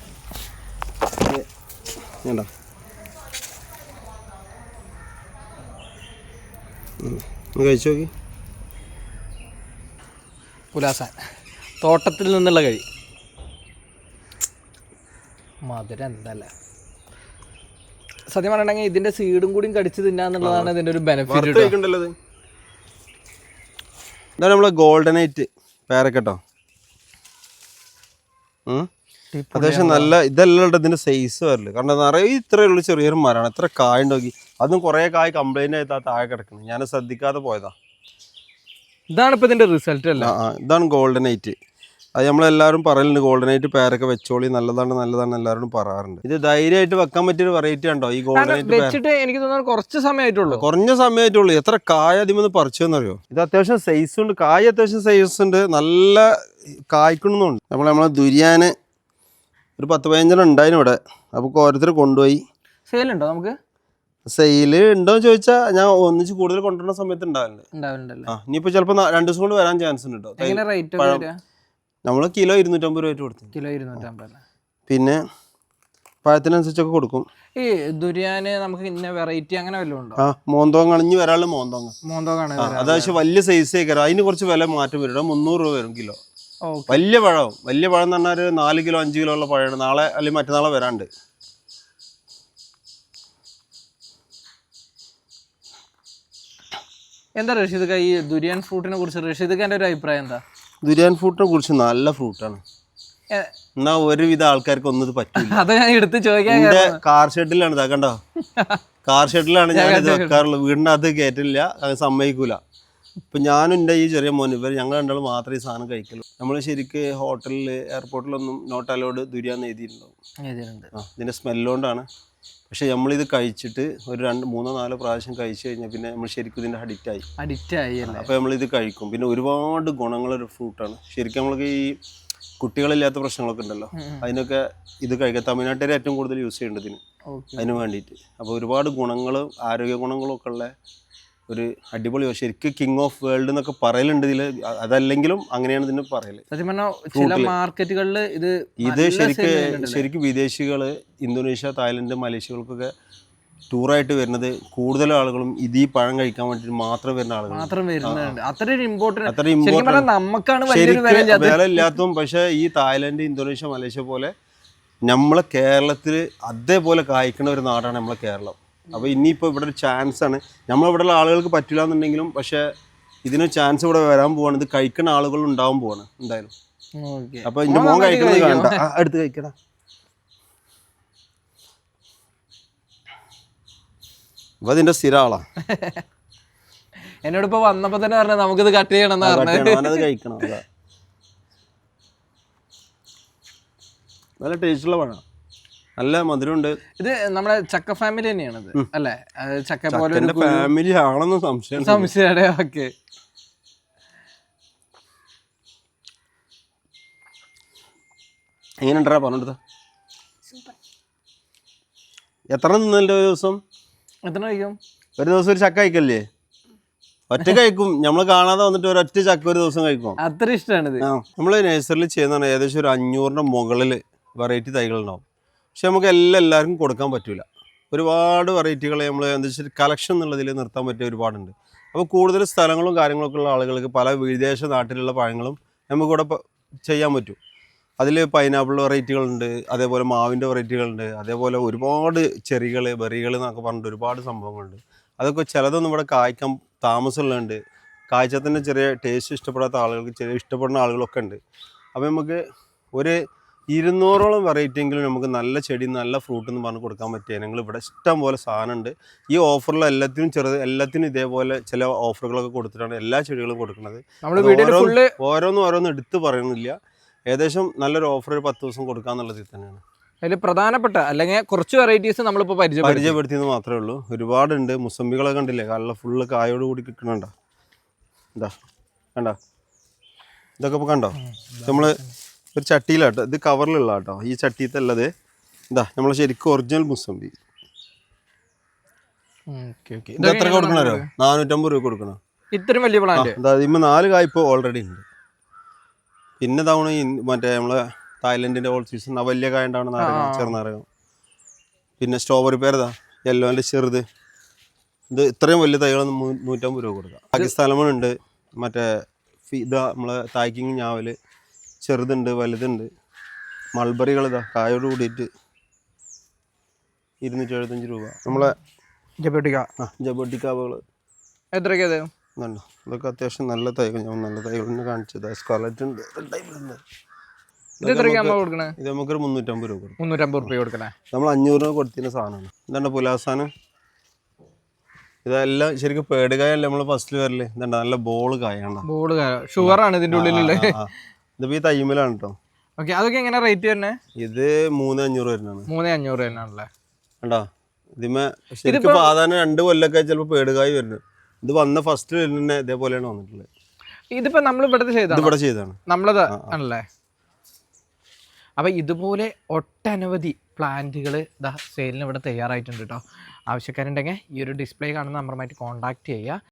കഴിച്ചു നോക്കി. പുലാസാൻ തോട്ടത്തിൽ നിന്നുള്ള കഴി മധുരം എന്തല്ല. സത്യം പറഞ്ഞിട്ടുണ്ടെങ്കിൽ ഇതിന്റെ സീഡും കൂടി കടിച്ച് തിന്നാന്നുള്ളതാണ് ഇതിന്റെ ഒരു ബെനിഫിറ്റ്. ഇതാണ് നമ്മളെ ഗോൾഡനൈറ്റ് പേരക്കട്ടോ. അത്യാവശ്യം നല്ല ഇതെല്ലാം ഇതിന്റെ സൈസ് വരല്, കാരണം നിറയെ ഇത്രയുള്ള ചെറിയൊരു മരമാണ്. എത്ര കായ ഉണ്ടോക്കി, അതും കുറെ കായ് കംപ്ലൈന്റ് ആയിട്ടാ താഴെ കിടക്കുന്നത്, ഞാൻ ശ്രദ്ധിക്കാതെ പോയതാ. ഇതാണ് ഇപ്പൊ ഇതിന്റെ റിസൾട്ട് അല്ല? ഇതാണ് ഗോൾഡനൈറ്റ്. അത് നമ്മളെല്ലാവരും പറയലുണ്ട്, ഗോൾഡനൈറ്റ് പേരൊക്കെ വെച്ചോളി, നല്ലതാണ് എല്ലാവരും പറയാറുണ്ട്. ഇത് ധൈര്യമായിട്ട് വെക്കാൻ പറ്റിയൊരു വെറൈറ്റി ഉണ്ടോ ഈ ഗോൾഡനൈറ്റ്? എനിക്ക് തോന്നുന്നു കുറച്ച് സമയമായിട്ടുള്ളൂ. കുറഞ്ഞ സമയമായിട്ടുള്ളൂ. എത്ര കായ അതിമൊന്ന് പറിച്ചെന്നറിയോ? ഇത് അത്യാവശ്യം സൈസ് ഉണ്ട്, കായ അത്യാവശ്യം സൈസ് ഉണ്ട്, നല്ല കായ്ക്കണമെന്നുണ്ട്. നമ്മളെ ദുരിയാന് ഒരു 10-15 ഉണ്ടായിരുന്നു ഇവിടെ. അപ്പോൾ ഓരോരുത്തർ കൊണ്ടുപോയി. സെയിലുണ്ടോ? നമുക്ക് സെയില് ഉണ്ടോന്ന് ചോദിച്ചാൽ ഞാൻ ഒന്നിച്ച് കൂടുതൽ കൊണ്ടുവരുന്ന സമയത്ത് ഉണ്ടാവില്ല. ഇനിയിപ്പോ ചിലപ്പോൾ 2 ദിവസം കൊണ്ട് വരാൻ ചാൻസ് ഉണ്ട് കേട്ടോ. നമ്മൾ കിലോ 250 രൂപ കൊടുത്തു. കിലോ 250. പിന്നെ പഴത്തിനനുസരിച്ചൊക്കെ കൊടുക്കും. ഈ ദുരിയാന് നമുക്ക് ഇന്ന വെറൈറ്റി അങ്ങനെ വല്ലതും ഉണ്ടോ? ആ മോന്തോങ് അണിഞ്ഞ് വരാനുള്ള മോന്തോങ്. മോന്തോങ്ങാണ് അതാവശ്യം വലിയ സൈസ് ആയിക്കാരം. അതിന് കുറച്ച് വില മാറ്റം വരും. 300 രൂപ വരും കിലോ. ഓക്കെ. വലിയ പഴം എന്ന് പറഞ്ഞാൽ ഒരു 4 കിലോ 5 കിലോ ഉള്ള പഴമാണ്. നാളെ അല്ലെങ്കിൽ മറ്റന്നാളെ വരാണ്ട്. എന്താ റഷീദ് ഈ ദുരിയാൻ ഫ്രൂട്ടിനെ കുറിച്ച് റഷീദ് ഒരു അഭിപ്രായം എന്താ? ദുരിയാൻ ഫ്രൂട്ടിനെ കുറിച്ച് നല്ല ഫ്രൂട്ടാണ്. എന്നാ ഒരുവിധ ആൾക്കാർക്ക് ഒന്നും ഇത് പറ്റില്ല. അത് ഞാൻ എടുത്ത് ചോദിക്കാൻ കാർ ഷെഡിലാണ് ഇതാ കണ്ടോ. കാർ ഷെഡിലാണ് ഞാൻ ഇത് വെക്കാറുള്ളത്. വീടിനകത്ത് കയറ്റില്ല, അത് സമ്മതിക്കൂല. ഇപ്പൊ ഞാനും എൻ്റെ ഈ ചെറിയ മോൻ ഇവർ ഞങ്ങൾ രണ്ടാളും മാത്രമേ ഈ സാധനം കഴിക്കുള്ളൂ. നമ്മൾ ശരിക്ക് ഹോട്ടലിൽ എയർപോർട്ടിലൊന്നും നോട്ട് അലൗഡ് ദുരിയാന്ന് എഴുതിയിട്ടുണ്ടാവും. ഇതിന്റെ സ്മെല്ലുകൊണ്ടാണ്. പക്ഷെ നമ്മളിത് കഴിച്ചിട്ട് ഒരു 2 3 4 പ്രാവശ്യം കഴിച്ചു കഴിഞ്ഞാൽ പിന്നെ നമ്മൾ ശരിക്കും ഇതിന്റെ അഡിക്റ്റ് ആയി. അപ്പോൾ നമ്മളിത് കഴിക്കും. പിന്നെ ഒരുപാട് ഗുണങ്ങളൊരു ഫ്രൂട്ടാണ്. ശരിക്കും നമ്മൾക്ക് ഈ കുട്ടികളില്ലാത്ത പ്രശ്നങ്ങളൊക്കെ ഉണ്ടല്ലോ, അതിനൊക്കെ ഇത് കഴിക്കാം. തമിഴ്നാട്ടിൽ ഏറ്റവും കൂടുതൽ യൂസ് ചെയ്യേണ്ടത് അതിന് വേണ്ടിയിട്ട്. അപ്പോൾ ഒരുപാട് ഗുണങ്ങളും ആരോഗ്യ ഗുണങ്ങളും ഒക്കെ ഉള്ള ഒരു അടിപൊളി, ശരിക്കും കിങ് ഓഫ് വേൾഡ് എന്നൊക്കെ പറയലുണ്ട് ഇതിൽ. അതല്ലെങ്കിലും അങ്ങനെയാണ് ഇതിന് പറയല്. ചില മാർക്കറ്റുകളിൽ ഇത് ശരിക്കും വിദേശികള് ഇന്തോനേഷ്യ, തായ്ലൻഡ്, മലേഷ്യകൾക്കൊക്കെ ടൂറായിട്ട് വരുന്നത് കൂടുതലും ആളുകളും ഇത് ഈ പഴം കഴിക്കാൻ വേണ്ടിട്ട് മാത്രം വരുന്ന ആളുകൾ. വില ഇല്ലാത്തതും. പക്ഷെ ഈ തായ്ലൻഡ്, ഇന്തോനേഷ്യ, മലേഷ്യ പോലെ നമ്മളെ കേരളത്തിൽ അതേപോലെ കായ്ക്കുന്ന ഒരു നാടാണ് നമ്മളെ കേരളം. അപ്പോൾ ഇനിയിപ്പോൾ ഇവിടെ ഒരു ചാൻസ് ആണ്. നമ്മളിവിടെ ഉള്ള ആളുകൾക്ക് പറ്റില്ല എന്നുണ്ടെങ്കിലും പക്ഷെ ഇതിന് ചാൻസ് ഇവിടെ വരാൻ പോവാണ്. ഇത് കഴിക്കുന്ന ആളുകൾ ഉണ്ടാവാൻ പോവാണ് എന്തായാലും. അപ്പൊ എന്റെ മോൻ കഴിക്കുന്നത് കണ്ട അടുത്ത് കഴിക്കണ. അപ്പൊ അതിന്റെ സ്ഥിര ആളാ. എന്നോട് ഇപ്പൊ വന്നപ്പോ തന്നെ പറഞ്ഞ നമുക്കിത് കട്ട് ചെയ്യണം. അത് കഴിക്കണം. നല്ല ടേസ്റ്റുള്ള പഴം, നല്ല മധുരമുണ്ട്. ഇത് നമ്മുടെ ചക്ക ഫാമിലി തന്നെയാണത് അല്ലേ? ചക്ക പോലെ ഫാമിലി ആണെന്ന് സംശയമാണ്. ഓക്കെ. എങ്ങനെയുണ്ടാ പറഞ്ഞെടുത്ത? എത്ര നിന്നല്ലോ ഒരു ദിവസം? എത്ര കഴിക്കും ഒരു ദിവസം? ഒരു ചക്ക കഴിക്കല്ലേ? ഒറ്റ കഴിക്കും. നമ്മൾ കാണാതെ വന്നിട്ട് ഒരൊറ്റ ചക്ക ഒരു ദിവസം കഴിക്കും. അത്ര ഇഷ്ടമാണ്. നമ്മൾ നഴ്സറിയിൽ ചെയ്യുന്നതാണ്. ഏകദേശം ഒരു 500ന്റെ മുകളിൽ വെറൈറ്റി തൈകളുണ്ടാവും. പക്ഷെ നമുക്ക് എല്ലാവർക്കും കൊടുക്കാൻ പറ്റില്ല. ഒരുപാട് വെറൈറ്റികളെ നമ്മൾ എന്താ വെച്ചാൽ കളക്ഷൻ എന്നുള്ളതിൽ നിർത്താൻ പറ്റിയ ഒരുപാടുണ്ട്. അപ്പോൾ കൂടുതൽ സ്ഥലങ്ങളും കാര്യങ്ങളൊക്കെ ഉള്ള ആളുകൾക്ക് പല വിദേശ നാട്ടിലുള്ള പഴങ്ങളും നമുക്കിവിടെ ചെയ്യാൻ പറ്റും. അതിൽ പൈനാപ്പിൾ വെറൈറ്റികളുണ്ട്, അതേപോലെ മാവിൻ്റെ വെറൈറ്റികളുണ്ട്, അതേപോലെ ഒരുപാട് ചെറികൾ, ബെറികൾ എന്നൊക്കെ പറഞ്ഞിട്ട് ഒരുപാട് സംഭവങ്ങളുണ്ട്. അതൊക്കെ ചിലതൊന്നും ഇവിടെ കായ്ക്കാൻ താമസമുള്ളതുണ്ട്. കായ്ച്ചത്തിൻ്റെ ചെറിയ ടേസ്റ്റ് ഇഷ്ടപ്പെടാത്ത ആളുകൾക്ക് ചെറിയ ഇഷ്ടപ്പെടുന്ന ആളുകളൊക്കെ ഉണ്ട്. അപ്പോൾ നമുക്ക് ഒരു 200ഓളം വെറൈറ്റി എങ്കിലും നമുക്ക് നല്ല ചെടി, നല്ല ഫ്രൂട്ട് എന്ന് പറഞ്ഞ് കൊടുക്കാൻ പറ്റിയ ഞങ്ങൾ ഇവിടെ ഇഷ്ടം പോലെ സാധനമുണ്ട്. ഈ ഓഫറിൽ എല്ലാത്തിനും ഇതേപോലെ ചില ഓഫറുകളൊക്കെ കൊടുത്തിട്ടാണ് എല്ലാ ചെടികളും കൊടുക്കുന്നത്. ഓരോന്നും എടുത്ത് പറയുന്നില്ല. ഏകദേശം നല്ലൊരു ഓഫർ ഒരു 10 ദിവസം കൊടുക്കാന്നുള്ളതിൽ തന്നെയാണ്. അതിൽ പ്രധാനപ്പെട്ട അല്ലെങ്കിൽ കുറച്ച് വെറൈറ്റീസ് നമ്മളിപ്പോൾ പരിചയപ്പെടുത്തിയെന്ന് മാത്രമേ ഉള്ളൂ. ഒരുപാടുണ്ട്. മുസമ്പികളൊക്കെ കണ്ടില്ലേ? നല്ല ഫുള്ള് കായോട് കൂടി കിട്ടണണ്ട. എന്താ കണ്ട? ഇതൊക്കെ ഇപ്പോൾ കണ്ടോ? നമ്മൾ ഒരു ചട്ടിയിലാട്ടോ, ഇത് കവറിലുള്ള കേട്ടോ. ഈ ചട്ടിയത്തല്ലത് എന്താ നമ്മൾ ശരിക്കും ഒറിജിനൽ മുസമ്പി. ഇത് എത്ര കൊടുക്കണോ? 450 രൂപ കൊടുക്കണം. ഇത്രയും വലിയ പ്ലാന്റ്. ഇതിമ്മ 4 കായ് ഇപ്പോൾ ഓൾറെഡി ഉണ്ട്. പിന്നെ തവണ മറ്റേ നമ്മളെ തായ്ലൻഡിന്റെ ഓൾ സീസൺ വലിയ കായ ഉണ്ടാവണം, ചെറുനാരകം. പിന്നെ സ്ട്രോബെറി പേരതാ യെല്ലോൻ്റെ ചെറുത്. ഇത് ഇത്രയും വലിയ തൈകളൊന്നും 150 രൂപ കൊടുക്കാം. പാകിസ്ഥാനുണ്ട്. മറ്റേ ഇതാ നമ്മളെ തായ്ക്കിങ് ഞാവല് ചെറുതുണ്ട്, വലുതുണ്ട്. മൾബറികൾ ഇതാ കായോട് കൂടിയിട്ട് 275 രൂപ. നമ്മളെ ജബോട്ടിക്കാവുകൾ എത്രയ്ക്കത്? ഇതൊക്കെ അത്യാവശ്യം നല്ല തൈകൾ. ഞാൻ നല്ല തൈകൾ കാണിച്ചത്. സ്കോലറ്റ് ഉണ്ട്. ഇത് നമുക്കൊരു 350 രൂപ കൊടുക്കും. 350 രൂപ കൊടുക്കണേ. നമ്മൾ 500 രൂപ കൊടുത്തിരുന്ന സാധനമാണ്. ഇതാണ് പുലാസാണ്. ഇതെല്ലാം ശരിക്കും പേടുകായല്ല നമ്മൾ ഫസ്റ്റിൽ വരല്. ഇതുണ്ട് നല്ല ബോള് കായാണ്. ബോള് കായ ഷുഗറാണ് ഇതിന്റെ ഉള്ളിലുള്ളത്. ഇതിപ്പോ ഈ തൈമിലാണ് കേട്ടോ. അതൊക്കെ എങ്ങനെ റേറ്റ് വരുന്നേ? ഇത് 3500 വരുന്നതാണ്. 3500 വരുന്നതാണല്ലേ? കണ്ടോ? ഇതിമേ ശരിക്കും സാധാരണ 2 കൊല്ലൊക്കെ ചിലപ്പോൾ പേടുകായ് വരുന്നത്. ഇത് വന്ന ഫസ്റ്റ് തന്നെ ഇതേപോലെയാണ് വന്നിട്ടുള്ളത്. ഇതിപ്പോ നമ്മൾ ഇവിടെ ചെയ്താണ് നമ്മളത് ആണല്ലേ? അപ്പൊ ഇതുപോലെ ഒട്ടനവധി പ്ലാന്റുകൾ സെയിലിന് ഇവിടെ തയ്യാറായിട്ടുണ്ട് കേട്ടോ. ആവശ്യക്കാരുണ്ടെങ്കിൽ ഈ ഒരു ഡിസ്പ്ലേ കാണുന്ന നമ്പറുമായിട്ട് കോൺടാക്ട് ചെയ്യുക.